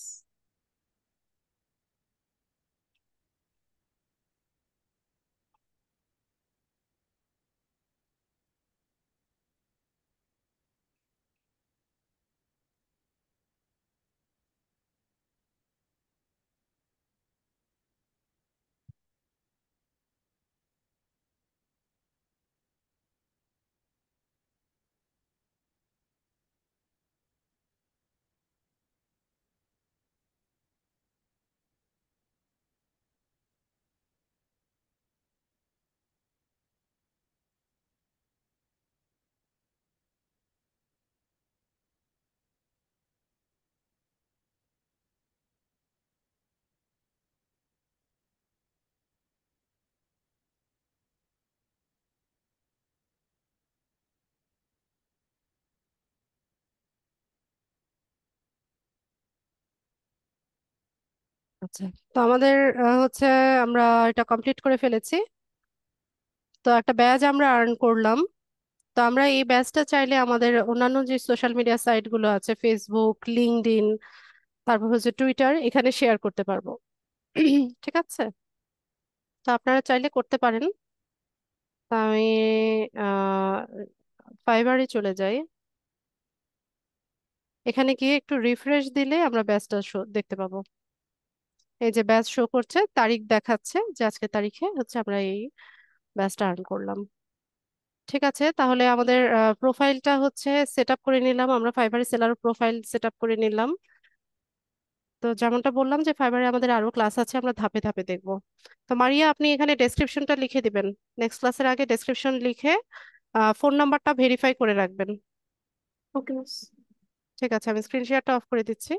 আচ্ছা, তো আমাদের হচ্ছে আমরা এটা কমপ্লিট করে ফেলেছি। তো একটা ব্যাজ আমরা আর্ন করলাম। তো আমরা এই ব্যাচটা চাইলে আমাদের অন্যান্য যে সোশ্যাল মিডিয়া সাইট গুলো আছে, ফেসবুক, লিঙ্কডইন, তারপর হচ্ছে টুইটার, এখানে শেয়ার করতে পারবো। ঠিক আছে, তো আপনারা চাইলে করতে পারেন। তা আমি ফাইবারে চলে যাই। এখানে গিয়ে একটু রিফ্রেশ দিলে আমরা ব্যাচটা শো দেখতে পাবো। এই যে ব্যাচ শো করছে, তারিখ দেখাচ্ছে যে আজকে তারিখে হচ্ছে আমরা এই ব্যাচটা আর্ন করলাম। ঠিক আছে, তাহলে আমাদের প্রোফাইলটা হচ্ছে সেট আপ করে নিলাম, আমরা ফাইবারে সেলার প্রোফাইল সেট আপ করে নিলাম। তো যেমনটা বললাম যে ফাইবারে আমাদের আরো ক্লাস আছে, আমরা ধাপে ধাপে দেখব। তো মারিয়া, আপনি এখানে ডেসক্রিপশনটা লিখে দিবেন। নেক্সট ক্লাসের আগে ডেসক্রিপশন লিখে ফোন নাম্বারটা ভেরিফাই করে রাখবেন। ওকে মিস। ঠিক আছে, আমি স্ক্রিন শেয়ারটা অফ করে দিচ্ছি।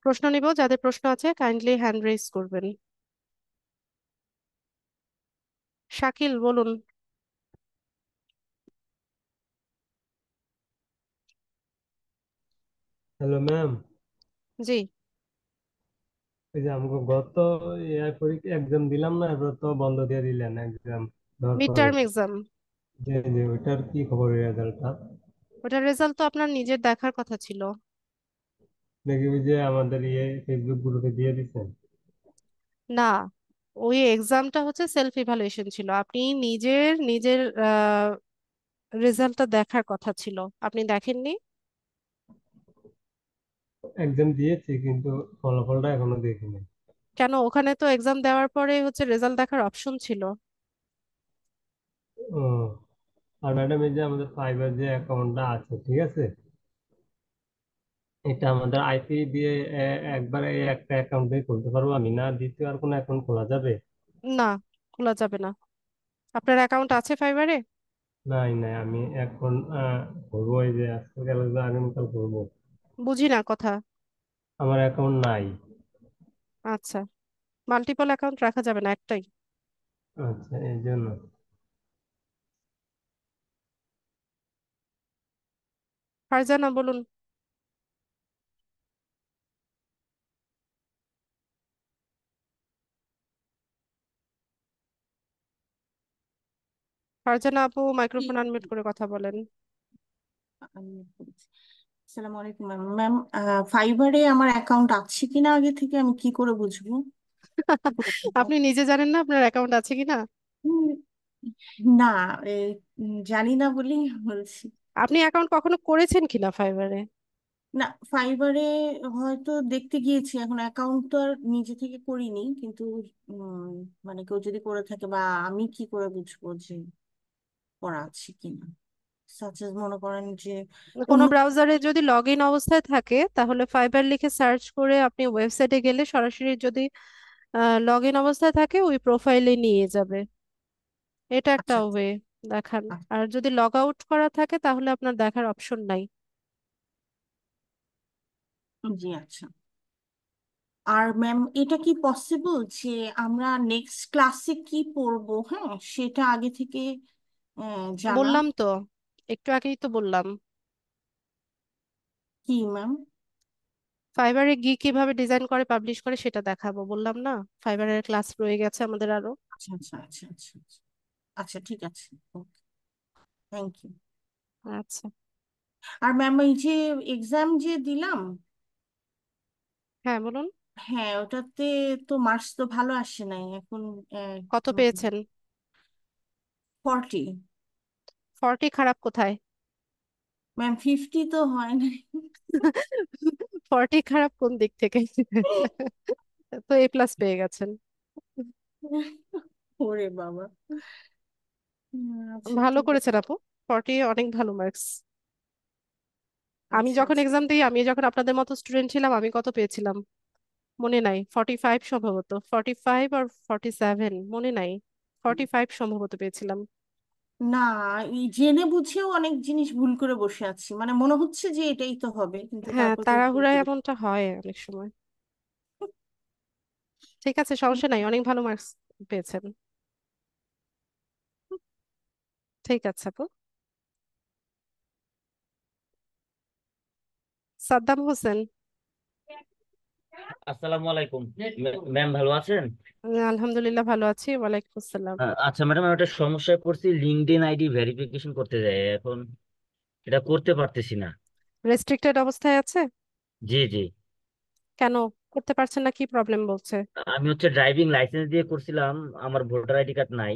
প্রশ্ন নিব, যাদের প্রশ্ন আছে কাইন্ডলি হ্যান্ড রেজ করবেন। শাকিল, বলুন। Hello ma'am. জি। এই যে আমাকে গত পরীক্ষা এক্সাম দিলাম না, এবার তো বন্ধ দিয়ে দিলেন এক্সাম দেওয়ার মিড পরে। Term exam? যে যে ওইটার কি খবর রেজাল্টটা? ওটার রেজাল্ট তো আপনার নিজের দেখার কথা ছিল। দেখি ওই যে আমাদের ফেসবুক গ্রুপে দিয়ে দিচ্ছেন। না, ওই এক্সামটা হচ্ছে সেলফ ইভালুয়েশন ছিল, আপনি নিজের নিজের রেজাল্টটা দেখার কথা ছিল, আপনি দেখেননি। এক্সাম দিয়েছি কিন্তু ফলাফলটা এখনো দেখিনি। কেন? ওখানে তো এক্সাম দেওয়ার পরে হচ্ছে রেজাল্ট দেখার অপশন ছিল। ও, আর ম্যাডাম এই যে আমাদের ফাইবার যে অ্যাকাউন্টটা আছে, ঠিক আছে, এটা আমাদের আইপি দিয়ে একবার এই একটা অ্যাকাউন্টে খুলতে পারবো আমি, না দ্বিতীয় আর কোনো অ্যাকাউন্ট খোলা যাবে? না, খোলা যাবে না। আপনার অ্যাকাউন্ট আছে ফাইবারে? নাই নাই, আমি এখন করবো, এই যে আজকে গেল আগামীকাল করবো। বুঝি না কথা। আমার অ্যাকাউন্ট নাই। আচ্ছা, মাল্টিপল অ্যাকাউন্ট রাখা যাবে না, একটাই। আচ্ছা, এই জন্য। ফারজানা, বলুন। ফারজানা আপু, জি, মাইক্রোফোন আনমিউট করে কথা বলেন। আমি বলছি। আসসালামু আলাইকুম ম্যাম। ম্যাম, ফাইবারে আমার অ্যাকাউন্ট আছে কিনা আগে থেকে আমি কি করে বুঝবো? কি করে বুঝবো? আপনি নিজে জানেন না আপনার অ্যাকাউন্ট আছে কিনা? উম, না, জানি না বলেই বলছি। আপনি অ্যাকাউন্ট কখনো করেছেন কিনা ফাইবারে? না, ফাইবারে হয়তো দেখতে গিয়েছি, এখন অ্যাকাউন্ট তো আর নিজে থেকে করিনি, কিন্তু উম, মানে কেউ যদি করে থাকে বা আমি কি করে বুঝবো যে করা আছে কিনা, সাচেস মনে করেন যে কোনো অন্য। ব্রাউজারে যদি লগ ইন অবস্থায় থাকে তাহলে ফাইবার লিখে সার্চ করে আপনি ওয়েবসাইটে গেলে সরাসরি যদি লগ ইন অবস্থায় থাকে ওই প্রোফাইলে নিয়ে যাবে। এটা একটা আচ্ছা ওয়ে দেখান। আচ্ছা, আর যদি লগ আউট করা থাকে তাহলে আপনার দেখার অপশন নাই। জি আচ্ছা। আর ম্যাম এটা কি পসিবল যে আমরা নেক্সট ক্লাসে কি পড়বো, হ্যাঁ, সেটা আগে থেকে জানা? বললাম তো, একটু আগেই তো বললাম। কি ম্যাম? ফাইবারে গিয়ে কিভাবে ডিজাইন করে পাবলিশ করে সেটা দেখাবো, বললাম না? ফাইবারের ক্লাস রয়ে গেছে আমাদের আরো। আচ্ছা আচ্ছা আচ্ছা আচ্ছা আচ্ছা। আচ্ছা ঠিক আছে, ওকে, থ্যাংক ইউ। আচ্ছা। আর ম্যাম এই যে এক্সাম যে দিলাম, হ্যাঁ বলুন। হ্যাঁ ওটাতে তো মার্কস তো ভালো আসে নাই এখন। কত পেয়েছেন? 40। 40 খারাপ কোথায়? ম্যাম 50 তো হয় নাই। 40 খারাপ কোন দিক থেকে? তো A+ পেয়ে গেছেন। ওরে বাবা। আচ্ছা ভালো ঠিক আছে। করেছেন আপু। 40 অনেক ভালো মার্কস। আমি আচ্ছা যখন আচ্ছা। এক্সাম দিই, আমি যখন আপনাদের মতো স্টুডেন্ট ছিলাম, আমি কত পেয়েছিলাম মনে নাই। 45 সম্ভবত, 45 আর 47 মনে নাই। 45 সম্ভবত পেয়েছিলাম। না, এই জেনে বুঝেও অনেক জিনিস ভুল করে বসে আছি, মানে মনে হচ্ছে যে এটাই তো হবে কিন্তু হ্যাঁ, তারপর তো ভুল তাড়াহুড়ায় করে। এমনটা হয় অনেক সময়। ঠিক আছে, সমস্যা নাই, অনেক ভালো মার্কস পেয়েছেন। ঠিক আছে আপু। সাদ্দাম হোসেন। আসসালামু আলাইকুম। ম্যাম ভালো আছেন? আলহামদুলিল্লাহ ভালো আছি, ওয়ালাইকুম আসসালাম। আচ্ছা ম্যাডাম, আমি একটা সমস্যায় পড়ছি, লিঙ্কডইন আইডি ভেরিফিকেশন করতে যাই এখন, এটা করতে পারতেছি না। রেস্ট্রিক্টেড অবস্থায় আছে? জি জি। কেন করতে পারছেন না, কি প্রবলেম বলছে? আমি হচ্ছে ড্রাইভিং লাইসেন্স দিয়ে করছিলাম, আমার ভোটার আইডি কার্ড নাই।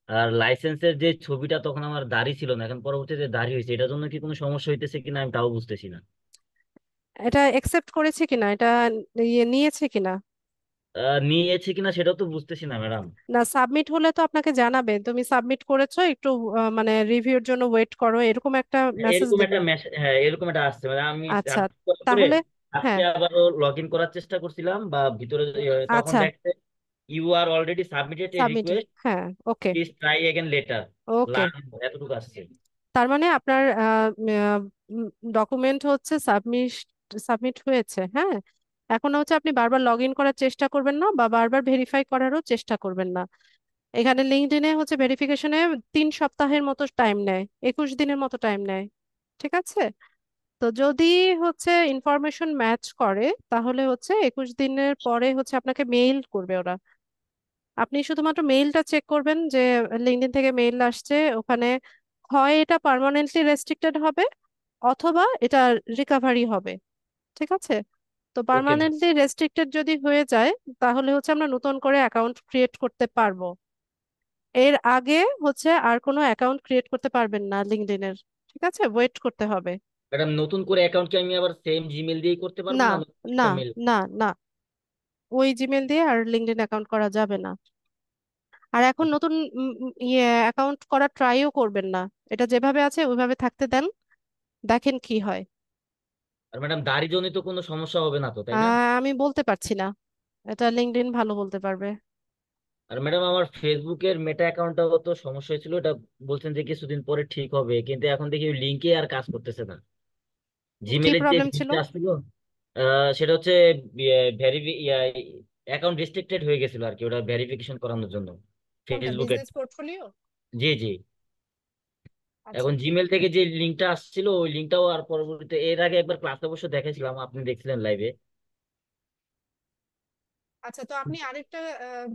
আর লাইসেন্সের যে ছবিটা তখন আমার দাড়ি ছিল না, এখন পরবর্তীতে দাড়ি হয়েছে, এটার জন্য কি কোনো সমস্যা হইতেছে কিনা আমি তাও বুঝতেছি না। এটা একসেপ্ট করেছে কিনা, এটা নিয়েছে কিনা? নিয়েছে কিনা সেটাও তো বুঝতেছি না ম্যাডাম। না, সাবমিট হলে তো আপনাকে জানাবে তুমি সাবমিট করেছো, একটু মানে রিভিউর জন্য ওয়েট করো, এরকম একটা মেসেজ এরকম দেবে। একটা মেসেজ, হ্যাঁ এরকম একটা আসছে, মানে আমি আচ্ছা, সাবমিট করার পরে তাহলে আজকে হ্যাঁ। আবারও লগ ইন করার চেষ্টা করছিলাম বা ভিতরে তখন আচ্ছা, দেখছে you are already submitted a submit. Request, হ্যাঁ, okay. Please try again later, okay, learn, এতটুকু আসছে। তার মানে আপনার ডকুমেন্ট হচ্ছে সাবমিট হয়েছে, হ্যাঁ। এখন হচ্ছে আপনি বারবার লগ ইন করার চেষ্টা করবেন না, বা বারবার ভেরিফাই করারও চেষ্টা করবেন না। এখানে লিঙ্কডইনে হচ্ছে ভেরিফিকেশনে 3 সপ্তাহের মতো টাইম নেয়, 21 দিনের মতো টাইম নেয়। ঠিক আছে। তো যদি হচ্ছে ইনফরমেশন ম্যাচ করে, তাহলে হচ্ছে 21 দিনের পরে হচ্ছে আপনাকে মেইল করবে ওরা। আপনি শুধুমাত্র মেইলটা চেক করবেন যে লিঙ্কডইন থেকে মেইল আসছে, ওখানে হয় এটা পার্মানেন্টলি রেস্ট্রিক্টেড হবে, অথবা এটা রিকাভারি হবে। ঠিক আছে। তো ওকে ম্যাম। পার্মানেন্টলি রেস্ট্রিক্টেড যদি হয়ে যায়, তাহলে হচ্ছে আমরা নতুন করে অ্যাকাউন্ট ক্রিয়েট করতে পারবো। এর আগে হচ্ছে আর কোনো অ্যাকাউন্ট ক্রিয়েট করতে পারবেন না লিঙ্কডইনের। ঠিক আছে, ওয়েট করতে হবে। ম্যাডাম, নতুন করে অ্যাকাউন্ট কি আমি আবার সেম জিমেল দিয়েই করতে পারবো না, না নতুন না, একটা মেল? না, না, ওই জিমেল দিয়ে আর লিঙ্কডইন অ্যাকাউন্ট করা যাবে না। আর এখন নতুন অ্যাকাউন্ট করার ট্রাইও করবেন না। এটা যেভাবে আছে ওইভাবে থাকতে দেন, দেখেন কি হয়। আর ম্যাডাম, দাড়ি জনিত কোনো সমস্যা হবে না তো, তাই না? আমি বলতে পারছি না, এটা লিঙ্কডইন ভালো বলতে পারবে। আর ম্যাডাম, আমার ফেসবুকের মেটা অ্যাকাউন্টটাও তো সমস্যা হয়েছিল, এটা বলছেন যে কিছুদিন পরে ঠিক হবে, কিন্তু এখন দেখি ওই লিঙ্কে আর কাজ করতেছে না। কি জিমেলের যে প্রবলেম ছিল? লিঙ্কটা আসছিল, সেটা হচ্ছে ভেরিফি অ্যাকাউন্ট রেস্ট্রিক্টেড হয়ে গেছিল আর কি, ওটা ভেরিফিকেশন করানোর জন্য কোনটা, ফেসবুকের। Business portfolio? জি জি। আচ্ছা, এখন জিমেল থেকে যে লিঙ্কটা আসছিল ওই লিঙ্কটাও আর পরবর্তীতে, এর আগে একবার ক্লাসে অবশ্য দেখেছিলাম, আপনি দেখছিলেন লাইভে। আচ্ছা, তো আপনি আরেকটা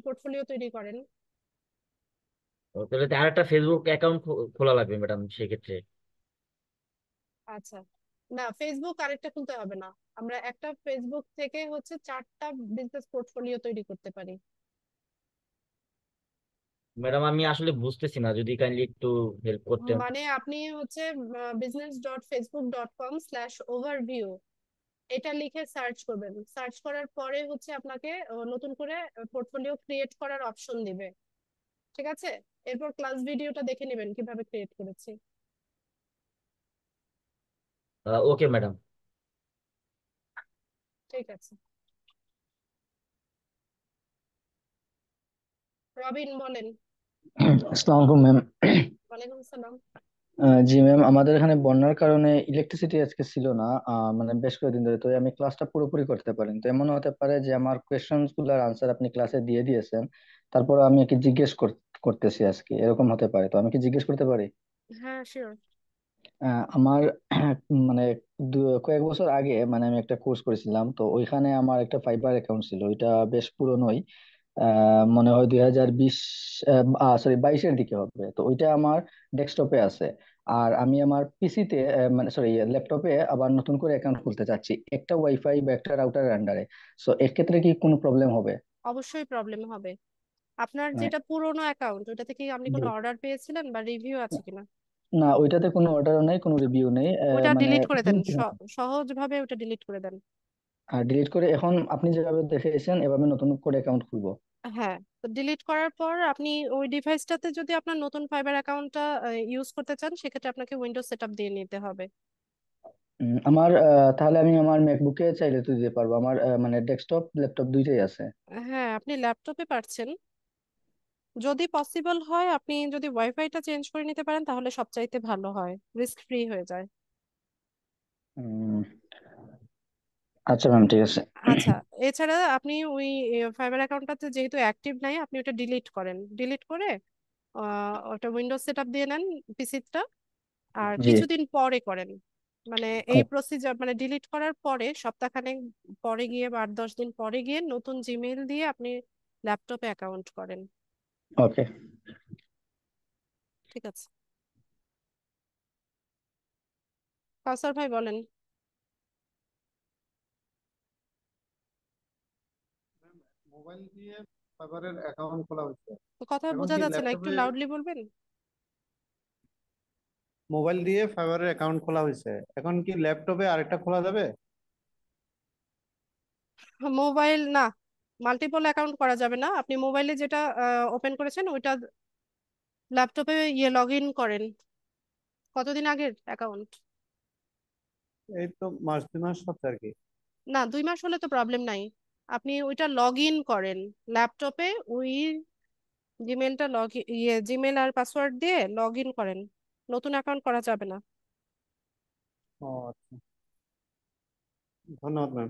পোর্টফোলিও তৈরি করেন। তাহলে তো আরেকটা ফেসবুক অ্যাকাউন্ট খোলা লাগবে ম্যাডাম সেক্ষেত্রে। আচ্ছা, না, ফেসবুক আরেকটা খুলতে হবে না। আমরা একটা ফেসবুক থেকে হচ্ছে 4টা বিজনেস পোর্টফোলিও তৈরি করতে পারি। ম্যাডাম, আমি আসলে বুঝতেছি না, যদি কাইন্ডলি একটু হেল্প করতেন। মানে আপনি হচ্ছে business.facebook.com/overview এটা লিখে সার্চ করবেন। সার্চ করার পরে হচ্ছে আপনাকে নতুন করে পোর্টফোলিও ক্রিয়েট করার অপশন দিবে। ঠিক আছে। এরপর ক্লাস ভিডিওটা দেখে নেবেন কিভাবে ক্রিয়েট করেছি। Okay madam. ঠিক আছে। রবিন বলেন। আসসালামু আলাইকুম ম্যাম। ওয়ালাইকুম আসসালাম। জি ম্যাম, আমাদের এখানে বন্যার কারণে ইলেকট্রিসিটি আজকে ছিল না, মানে বেশ কয়েকদিন ধরে। তো আমি ক্লাসটা পুরোপুরি করতে পারিনি। তো এমন হতে পারে যে আমার কোয়েশ্চেন্স গুলার আনসার আপনি ক্লাসে দিয়ে দিয়েছেন, তারপর আমি কি জিজ্ঞেস করতেছি আজকে, এরকম হতে পারে। তো আমি কি জিজ্ঞেস করতে পারি? হ্যাঁ, শিওর। আমার মানে কয়েক বছর আগে মানে আমি একটা কোর্স করেছিলাম, তো ওইখানে আমার একটা ফাইবার অ্যাকাউন্ট ছিল। ওইটা বেশ পুরনোই, মনে হয় 2020, সরি 22-এর দিকে হবে। তো ওইটা আমার ডেস্কটপে আছে। আর আমি আমার পিসিতে, মানে সরি ল্যাপটপে আবার নতুন করে অ্যাকাউন্ট খুলতে চাচ্ছি একটা ওয়াইফাই বা একটা রাউটারের আন্ডারে। সো এক্ষেত্রে কি কোনো প্রবলেম হবে? অবশ্যই প্রবলেম হবে। আপনার মানে যেটা পুরোনো অ্যাকাউন্ট, ওটা থেকে আপনি জি। কোনো অর্ডার পেয়েছিলেন বা রিভিউ আছে কিনা? না, ওইটাতে কোনো অর্ডারও নেই, কোনো রিভিউ নেই, ওটা মানে ডিলিট করে দেন, শুনছি না। সহজভাবে ওটা ডিলিট করে দেন। আর ডিলিট করে এখন আপনি যেভাবে দেখিয়েছেন এভাবে নতুন করে অ্যাকাউন্ট খুলবো? হ্যাঁ, তো ডিলিট করার পর আপনি ওই ডিভাইসটাতে যদি আপনার নতুন ফাইবার অ্যাকাউন্টটা ইউজ করতে চান, সেক্ষেত্রে আপনাকে উইন্ডোজ সেটআপ দিয়ে নিতে হবে। আমার তাহলে আমি আমার ম্যাকবুকে চাইলে তো দিতে পারবো। আমার মানে ডেস্কটপ ল্যাপটপ দুইটাই আছে। হ্যাঁ, আপনি ল্যাপটপে পারছেন। যদি পসিবল হয়, আপনি যদি ওয়াইফাইটা চেঞ্জ করে নিতে পারেন তাহলে সবচাইতে ভালো হয়, রিস্ক ফ্রি হয়ে যায়। উম, আচ্ছা ম্যাম, ঠিক আছে। আচ্ছা, এছাড়া আপনি ওই ফাইবার অ্যাকাউন্টটাতে যেহেতু অ্যাক্টিভ নাই, আপনি ওটা ডিলিট করেন। ডিলিট করে ওটা উইন্ডোজ সেটআপ দিয়ে নেন পিসিটা। আর জি। কিছুদিন পরে করেন, মানে এই প্রসিজার, মানে ডিলিট করার পরে সপ্তাহখানেক পরে গিয়ে বা 8-10 দিন পরে গিয়ে নতুন জিমেইল দিয়ে আপনি ল্যাপটপে অ্যাকাউন্ট করেন। ওকে। ঠিক আছে, কাউসার ভাই বলেন। মোবাইল দিয়ে ফাইবারের অ্যাকাউন্ট খোলা হচ্ছে, তো কথা এখন বোঝা কি যাচ্ছে না, একটু ল্যাপটপে লাউডলি বলবেন। মোবাইল দিয়ে ফাইবারের অ্যাকাউন্ট খোলা হয়েছে, এখন কি ল্যাপটপে আরেকটা খোলা যাবে? মোবাইল না, মাল্টিপল অ্যাকাউন্ট করা যাবে না। আপনি মোবাইলে যেটা ওপেন করেছেন ওইটা ল্যাপটপে লগ ইন করেন। কতদিন আগের অ্যাকাউন্ট? এই তো মাস 2 মাস হচ্ছে আর কি। না, 2 মাস হলে তো প্রবলেম নাই। আপনি ওইটা লগ ইন করেন ল্যাপটপে, ওই জিমেলটা জিমেল আর পাসওয়ার্ড দিয়ে লগ ইন করেন। নতুন অ্যাকাউন্ট করা যাবে না। ও আচ্ছা, ধন্যবাদ ম্যাম।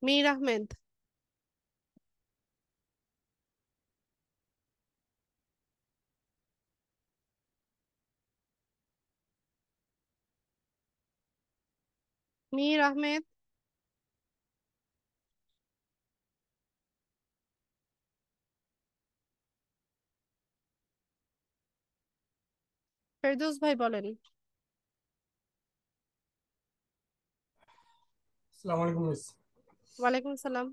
মীর আহমেদ। মীর আহমেদ। ফেরদৌস ভাই বলেন। আসসালামু আলাইকুম মিস। ওয়ালাইকুম সালাম।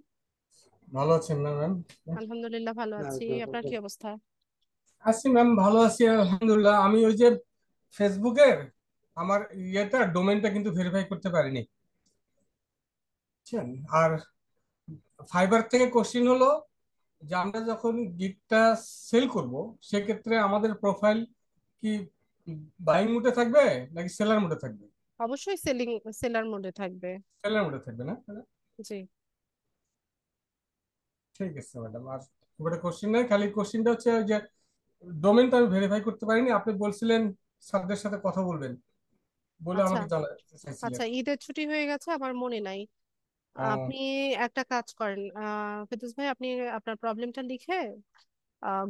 ভালো আছেন না ম্যাম? আলহামদুলিল্লাহ ভালো আছি, আপনার কি অবস্থা? আছি ম্যাম, ভালো আছি আলহামদুলিল্লাহ। আমি ওই যে ফেসবুকের আমার ডোমেনটা কিন্তু ভেরিফাই করতে পারিনি, বুঝছেন? আর ফাইবার থেকে কোশ্চিন হলো যে আমরা যখন গিগটা সেল করব, সেক্ষেত্রে আমাদের প্রোফাইল কি বাইং মোডে থাকবে নাকি সেলার মোডে থাকবে? অবশ্যই সেলার মোডে থাকবে। সেলার মোডে থাকবে না? জি। ঠিক আছে ম্যাডাম। আর খুব একটা কোশ্চিন নাই, খালি কোশ্চিনটা হচ্ছে যে ডোমেনটা আমি ভেরিফাই করতে পারিনি। আপনি বলছিলেন স্যারদের সাথে কথা বলবেন বলে আচ্ছা আমাকে জানাতে চাইছিলেন। আচ্ছা, ঈদের ছুটি হয়ে গেছে, আমার মনে নাই। আহ, আপনি একটা কাজ করেন, ফেরদৌস ভাই, আপনি আপনার প্রবলেমটা লিখে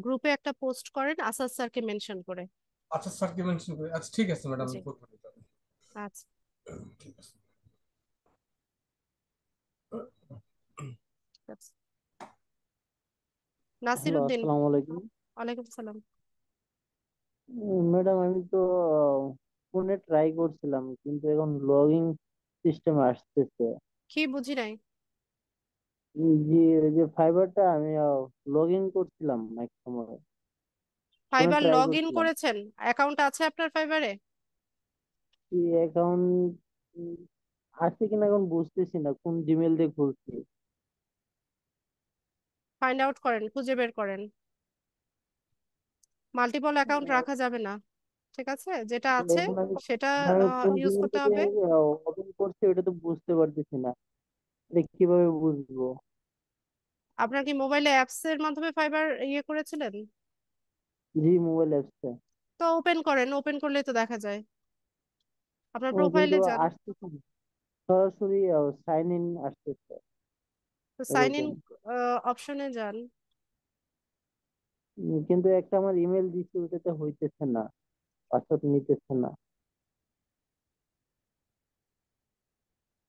গ্রুপে একটা পোস্ট করেন আসাদ স্যারকে মেনশন করে। আচ্ছা স্যারকে মেনশন করে, আচ্ছা ঠিক আছে ম্যাডাম, জি। আমি করবো এটা। আচ্ছা। ঠিক আছে। ঠিক আছে। হ্যালো, নাসিরুদ্দিন। আসসালামু আলাইকুম। ওয়ালাইকুম সালাম। ম্যাডাম, আমি তো ফোনে ট্রাই করছিলাম কিন্তু এখন লগইন সিস্টেম আসতেছে। কি বুঝি নাই? জি, ওই যে ফাইবারটা আমি লগ ইন করছিলাম এক সময়, ফোনে ফাইবার ট্রাই লগ ইন করছিলাম। করেছেন? অ্যাকাউন্ট আছে আপনার ফাইবারে? কি অ্যাকাউন্ট আছে কিনা এখন বুঝতেছি না, কোন জিমেল দিয়ে খুলছি। ফাইন্ড আউট করেন, খুঁজে বের করেন। মাল্টিপল অ্যাকাউন্ট রাখা যাবে না, ঠিক আছে? যেটা আছে এখন আমি সেটা আমি কোন ইউজ জিমেল করতে দিয়ে হবে। ওপেন করছি ওটা তো বুঝতে পারতেছি না, এটা কিভাবে বুঝবো? আপনার কি মোবাইলে অ্যাপস এর মাধ্যমে ফাইবার ইয়ে করেছিলেন? জি, মোবাইল অ্যাপসে। তো ওপেন করেন, ওপেন করলে তো দেখা যায়। আপনার ও কিন্তু প্রোফাইলে যান, আসতেছে না, সরাসরি সাইন ইন আসতেছে তো সাইন ইন এরকম। অপশনে যান। কিন্তু একটা আমার ইমেল দিচ্ছি, ওটাতে হইতেছে না, পাসওয়ার্ড নিতেছে না।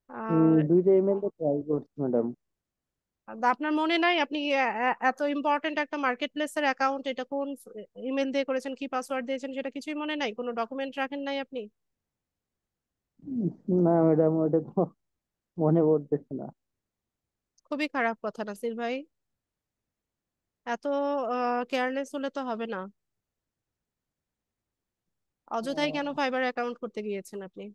আর দুইটা ইমেল ট্রাই করছি ম্যাডাম। আপনার মনে নাই আপনি এত ইম্পর্টেন্ট একটা মার্কেট প্লেসের অ্যাকাউন্ট, এটা কোন ইমেল দিয়ে করেছেন, কি পাসওয়ার্ড দিয়েছেন, সেটা কিছুই মনে নাই? কোনো ডকুমেন্ট রাখেন নাই আপনি? না ম্যাডাম, ওটা তো মনে পড়তেছে না। খুবই খারাপ কথা নাসির ভাই, এত কেয়ারলেস হলে তো হবে না। অযথাই কেন আহ, ফাইবার অ্যাকাউন্ট করতে গিয়েছেন আপনি?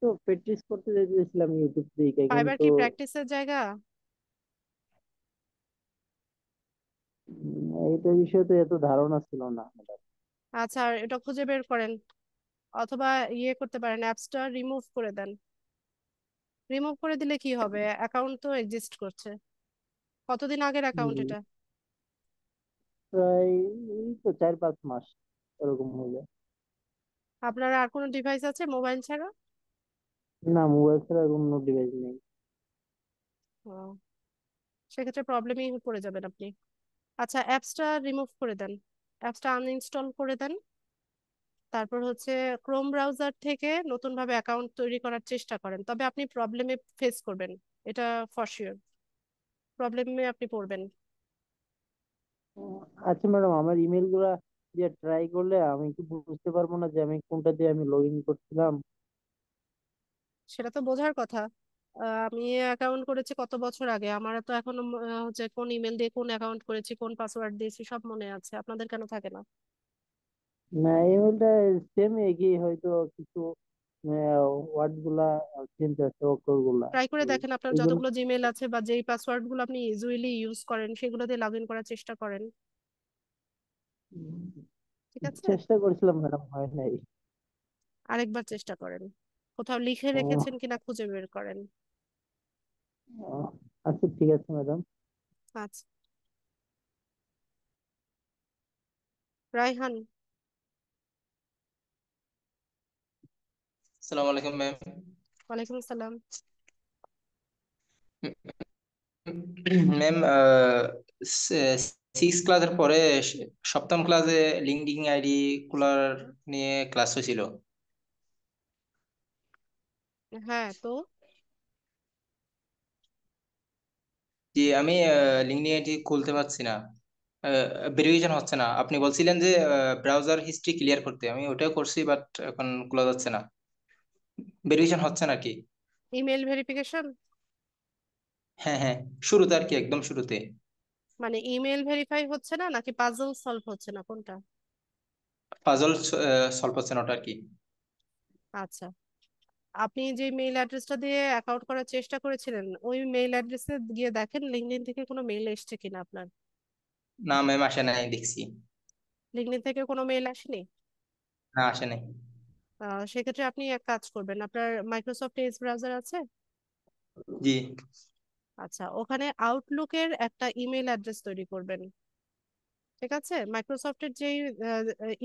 তো প্র্যাকটিস করতে যেতেছিলাম ইউটিউব থেকে, ফাইবার কিন্তু কি প্র্যাকটিসের জায়গা? এইটা বিষয়ে তো এত ধারণা ছিল না ম্যাডাম। আচ্ছা, আর এটা খুঁজে বের করেন, অথবা ইয়ে করতে পারেন, অ্যাপসটা রিমুভ করে দেন। রিমুভ করে দিলে কি হবে, অ্যাকাউন্ট তো এক্সিস্ট করছে। কতদিন আগের অ্যাকাউন্ট এটা? প্রায় এই তো 4-5 মাস এরকম হইলে। আপনার আর কোনো ডিভাইস আছে মোবাইল ছাড়া? না, মোবাইল ছাড়া কোনো ডিভাইস নেই। ও, সেক্ষেত্রে প্রবলেমেই পড়ে যাবেন আপনি। আচ্ছা, অ্যাপসটা রিমুভ করে দেন, অ্যাপসটা আনইনস্টল করে দেন। তারপর হচ্ছে ক্রোম ব্রাউজার থেকে নতুন ভাবে অ্যাকাউন্ট তৈরি করার চেষ্টা করেন, তবে আপনি প্রবলেমে ফেস করবেন, এটা ফর শিওর, প্রবলেমে আপনি পড়বেন। আচ্ছা ম্যাডাম, আমার ইমেল গুলা দিয়ে ট্রাই করলে আমি কি বুঝতে পারবো না যে আমি কোনটা দিয়ে আমি লগ ইন করছিলাম? সেটা তো বোঝার কথা। আমি অ্যাকাউন্ট করেছি কত বছর আগে, আমার তো এখনো হচ্ছে কোন ইমেল দিয়ে কোন অ্যাকাউন্ট করেছি, কোন পাসওয়ার্ড দিয়েছি সব মনে আছে, আপনাদের কেন থাকে না? না, ইমেলটা সেম একই, হয়তো কিছু ওয়ার্ড গুলা চেঞ্জ আছে, অক্ষর গুলা। ট্রাই করে দেখেন, আপনার এই জন্য যতগুলো জিমেল আছে বা যেই পাসওয়ার্ড গুলো আপনি ইউজুয়ালি ইউজ করেন সেগুলো দিয়ে লগ ইন করার চেষ্টা করেন। ঠিক আছে, চেষ্টা করছিলাম ম্যাডাম, হয় নাই। আরেকবার চেষ্টা করেন, কোথাও লিখে ও, রেখেছেন কিনা খুঁজে বের করেন। আচ্ছা ঠিক আছে ম্যাডাম। আচ্ছা, রায়হান। আসসালামু আলাইকুম ম্যাম। ওয়ালাইকুম আসসালাম। ম্যাম, 6 ক্লাসের পরে সপ্তম ক্লাসে লিঙ্কডিন আইডি খোলার নিয়ে ক্লাস হয়েছিল। হ্যাঁ, তো যে আমি লিঙ্কডিন আইডি খুলতে পারছি না, ভেরিফিকেশন হচ্ছে না। আপনি বলছিলেন যে ব্রাউজার হিস্ট্রি ক্লিয়ার করতে, আমি ওটাও করছি, বাট এখন খোলা যাচ্ছে না, ভেরিফিকেশন হচ্ছে না কি। Email verification? হ্যাঁ হ্যাঁ, শুরুতে আর কি, একদম শুরুতে। মানে ইমেল ভেরিফাই হচ্ছে না নাকি পাজল সলভ হচ্ছে না, কোনটা? পাজল সলভ হচ্ছে না ওটা আর কি। আচ্ছা, আপনি যে মেইল অ্যাড্রেসটা দিয়ে অ্যাকাউন্ট করার চেষ্টা করেছিলেন ওই মেইল অ্যাড্রেসে গিয়ে দেখেন লিঙ্কডইন থেকে কোনো মেইল এসেছে কিনা আপনার। না ম্যাম, আসে নাই, দেখছি। লিঙ্কডইন থেকে কোনো মেইল আসেনি? না, আসে নাই। সেক্ষেত্রে আপনি এক কাজ করবেন, আপনার মাইক্রোসফট এজ ব্রাউজার আছে? জি আচ্ছা, ওখানে আউটলুকের একটা ইমেল অ্যাড্রেস তৈরি করবেন। ঠিক আছে, মাইক্রোসফটের যে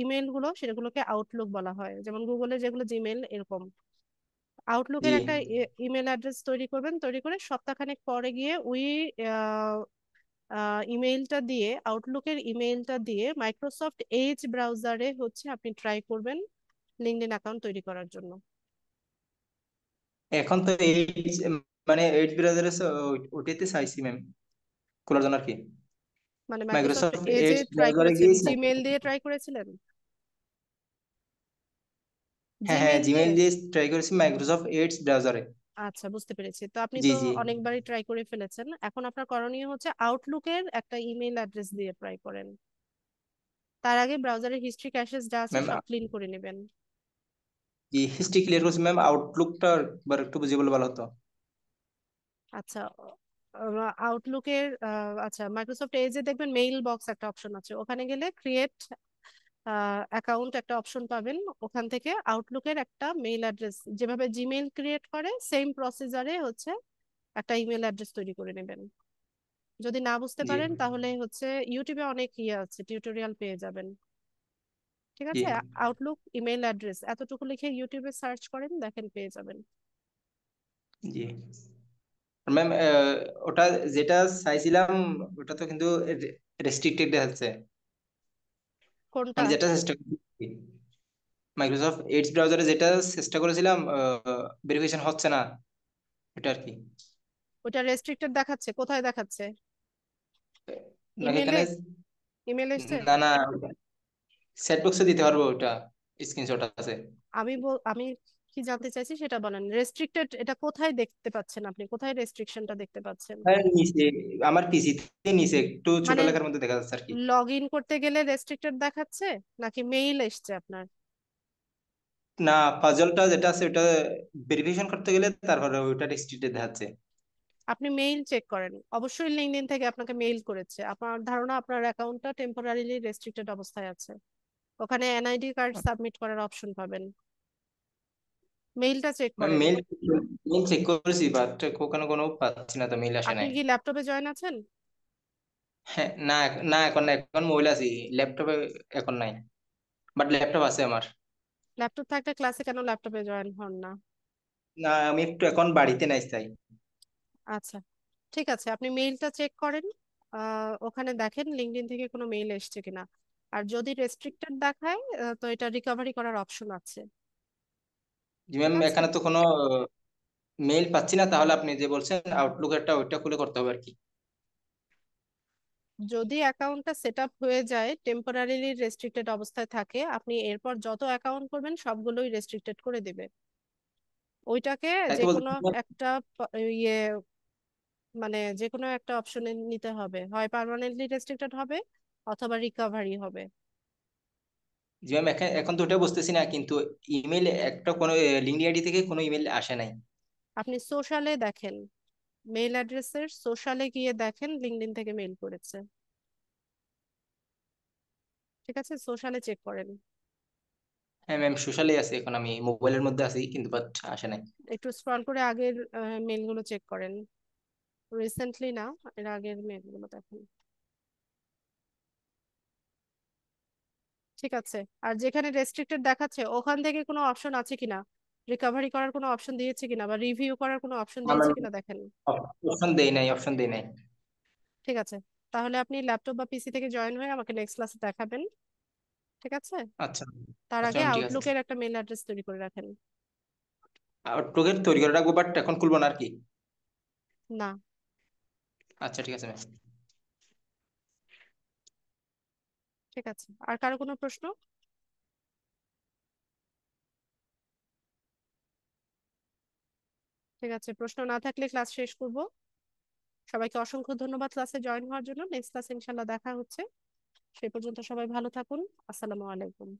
ইমেল গুলো সেগুলোকে আউটলুক বলা হয়, যেমন গুগলের যেগুলো জিমেল এরকম। জি আউটলুকের একটা ইমেল অ্যাড্রেস তৈরি করবেন, তৈরি করে সপ্তাহখানেক পরে গিয়ে ওই ইমেইলটা দিয়ে, আউটলুকের ইমেইলটা দিয়ে মাইক্রোসফট এজ ব্রাউজারে হচ্ছে আপনি ট্রাই করবেন লিঙ্কডইন অ্যাকাউন্ট তৈরি করার জন্য। এখন তো এইট, মানে 8 ব্রাউজারে ওটাতে চাইছি ম্যাম খোলার জন্য আর কি। মানে মাইক্রোসফট মাইক্রোসফট এজে এডজ ট্রাই ব্রাউজারে করেছেন, গিয়েছি নাকি? জিমেল দিয়ে ট্রাই করেছিলেন? হ্যাঁ হ্যাঁ, জিমেল দিয়ে? জিমেইল দিয়ে ট্রাই করেছি মাইক্রোসফট এডজ ব্রাউজারে। আচ্ছা, বুঝতে পেরেছি, তো আপনি জি তো জি অনেকবারই ট্রাই করে ফেলেছেন, এখন আপনার করণীয় হচ্ছে আউটলুকের একটা ইমেল অ্যাড্রেস দিয়ে ট্রাই করেন। তার আগে ব্রাউজারের হিস্ট্রি ক্যাশেস যা আছে ম্যাম। সব ক্লিন করে নেবেন। জি, হিস্ট্রি ক্লিয়ার করছি ম্যাম, আউটলুকটা একবার একটু বুঝিয়ে বললে ভালো হতো। আচ্ছা, আউটলুকের আচ্ছা, মাইক্রোসফট এজে দেখবেন মেইল বক্স একটা অপশন আছে, ওখানে গেলে ক্রিয়েট অ্যাকাউন্ট একটা অপশন পাবেন, ওখান থেকে আউটলুকের একটা মেইল অ্যাড্রেস, যেভাবে জিমেইল ক্রিয়েট করে সেম প্রসিজারে হচ্ছে একটা ইমেল অ্যাড্রেস তৈরি করে নেবেন। যদি না বুঝতে জি পারেন তাহলে হচ্ছে ইউটিউবে অনেক আছে, টিউটোরিয়াল পেয়ে যাবেন। ঠিক জি আছে, আউটলুক ইমেল অ্যাড্রেস এতটুকু লিখে ইউটিউবে সার্চ করেন, দেখেন পেয়ে যাবেন। জি ম্যাম, ওটা যেটা চাইছিলাম ওটা তো কিন্তু রেস্ট্রিক্টেড দেখাচ্ছে। কোনটা? মানে যেটা চেষ্টা করছি মাইক্রোসফট এডজ ব্রাউজারে যেটা চেষ্টা করেছিলাম, ভেরিফিকেশন হচ্ছে না, এটা আর কি। ওটা রেস্ট্রিক্টেড দেখাচ্ছে? কোথায় দেখাচ্ছে? নাকি ইমেলে? এখানে? ইমেল এসছে? না না, চ্যাট বক্সে দিতে পারবো, ওটা স্ক্রিনশট আছে। আমি কি জানতে চাইছি সেটা বলেন। রেস্ট্রিক্টেড এটা কোথায় দেখতে পাচ্ছেন? আপনি কোথায় রেস্ট্রিকশনটা দেখতে পাচ্ছেন? হ্যাঁ, নিচে, আমার পিসিতে নিচে একটু ছোট মানে লেখার মধ্যে দেখা যাচ্ছে আর কি। লগ ইন করতে গেলে রেস্ট্রিক্টেড দেখাচ্ছে নাকি মেইল এসছে আপনার? না, পাজলটা যেটা আছে ওটা ভেরিফিকেশন করতে গেলে তারপরে ওটা রেস্ট্রিক্টেড দেখাচ্ছে। আপনি মেইল চেক করেন, অবশ্যই লিঙ্কডইন থেকে আপনাকে মেইল করেছে। আপনার ধারণা আপনার অ্যাকাউন্টটা টেম্পোরারিলি রেস্ট্রিক্টেড অবস্থায় আছে। ওখানে এনআইডি কার্ড সাবমিট করার অপশন পাবেন, মেইলটা চেক ম্যাম, করেন। মেল মেল চেক করেছি, বাট ওখানে কোনো পাচ্ছি না, তো মেল আসে আপনি নাই। কি ল্যাপটপে জয়েন আছেন? হ্যাঁ, না না, এখন মোবাইল আছি, ল্যাপটপে এখন নাই, বাট ল্যাপটপ আছে আমার। ল্যাপটপ থাকতে ক্লাসে কেন ল্যাপটপে জয়েন হন না? না, আমি একটু এখন বাড়িতে নাই তাই। আচ্ছা, ঠিক আছে, আপনি মেইলটা চেক করেন, ওখানে দেখেন লিঙ্কডইন থেকে কোনো মেইল এসছে কিনা। আর যদি রেস্ট্রিক্টেড দেখায় তো এটা রিকভারি করার অপশন আছে। জি ঠিক ম্যাম, আছে, এখানে তো কোনো মেইল পাচ্ছি না, তাহলে আপনি যে বলছেন আউটলুক একটা, ওইটা খুলে করতে হবে আর কি। যদি অ্যাকাউন্টটা সেট আপ হয়ে যায়, টেম্পোরারিলি রেস্ট্রিক্টেড অবস্থায় থাকে, আপনি এরপর যত অ্যাকাউন্ট করবেন সবগুলোই রেস্ট্রিক্টেড করে দিবে। ওইটাকে তাই যে তো কোনো বলছি। একটা ইয়ে মানে যে কোনো একটা অপশনে নিতে হবে, হয় পার্মানেন্টলি রেস্ট্রিক্টেড হবে অথবা রিকভারি হবে। জি ম্যাম, এখন এখন তো ওটা বুঝতেছি না, কিন্তু ইমেল একটা কোনো লিঙ্কড আইডি থেকে কোনো ইমেল আসে নাই। আপনি সোশ্যালে দেখেন, মেইল অ্যাড্রেসের সোশ্যালে গিয়ে দেখেন লিঙ্কডইন থেকে মেইল করেছে। ঠিক আছে, সোশ্যালে চেক করেন। হ্যাঁ ম্যাম, সোশ্যালে আছে, এখন আমি মোবাইলের মধ্যে আছি কিন্তু বাট আসে নাই। একটু স্ক্রল করে আগের মেইলগুলো চেক করেন, রিসেন্টলি না, এর আগের মেইলগুলো দেখেন। ঠিক আছে, আর যেখানে রেস্ট্রিক্টেড দেখাচ্ছে ওখান থেকে কোনো অপশন আছে কিনা, রিকভারি করার কোনো অপশন দিয়েছে কিনা বা রিভিউ করার কোনো অপশন দিয়েছে আমার কিনা দেখেন। অপশন দেই নাই, অপশন দেই নাই। ঠিক আছে, তাহলে আপনি ল্যাপটপ বা পিসি থেকে জয়েন হয়ে আমাকে নেক্সট ক্লাসে দেখাবেন। ঠিক আছে, আচ্ছা তার আচ্ছা আগে ম্যাম, ঠিক আছে। আউটলুকের একটা মেইল অ্যাড্রেস তৈরি করে রাখেন। আউটলুকের তৈরি করে রাখবো, বাট এখন খুলবো না আর কি। না। আচ্ছা ঠিক আছে ম্যাম। ঠিক আছে, আর কারো কোনো প্রশ্ন? ঠিক আছে, প্রশ্ন না থাকলে ক্লাস শেষ করব। সবাইকে অসংখ্য ধন্যবাদ ক্লাসে জয়েন হওয়ার জন্য। নেক্সট ক্লাসে ইনশাল্লাহ দেখা হচ্ছে। সেই পর্যন্ত সবাই ভালো থাকুন। আসসালামু আলাইকুম।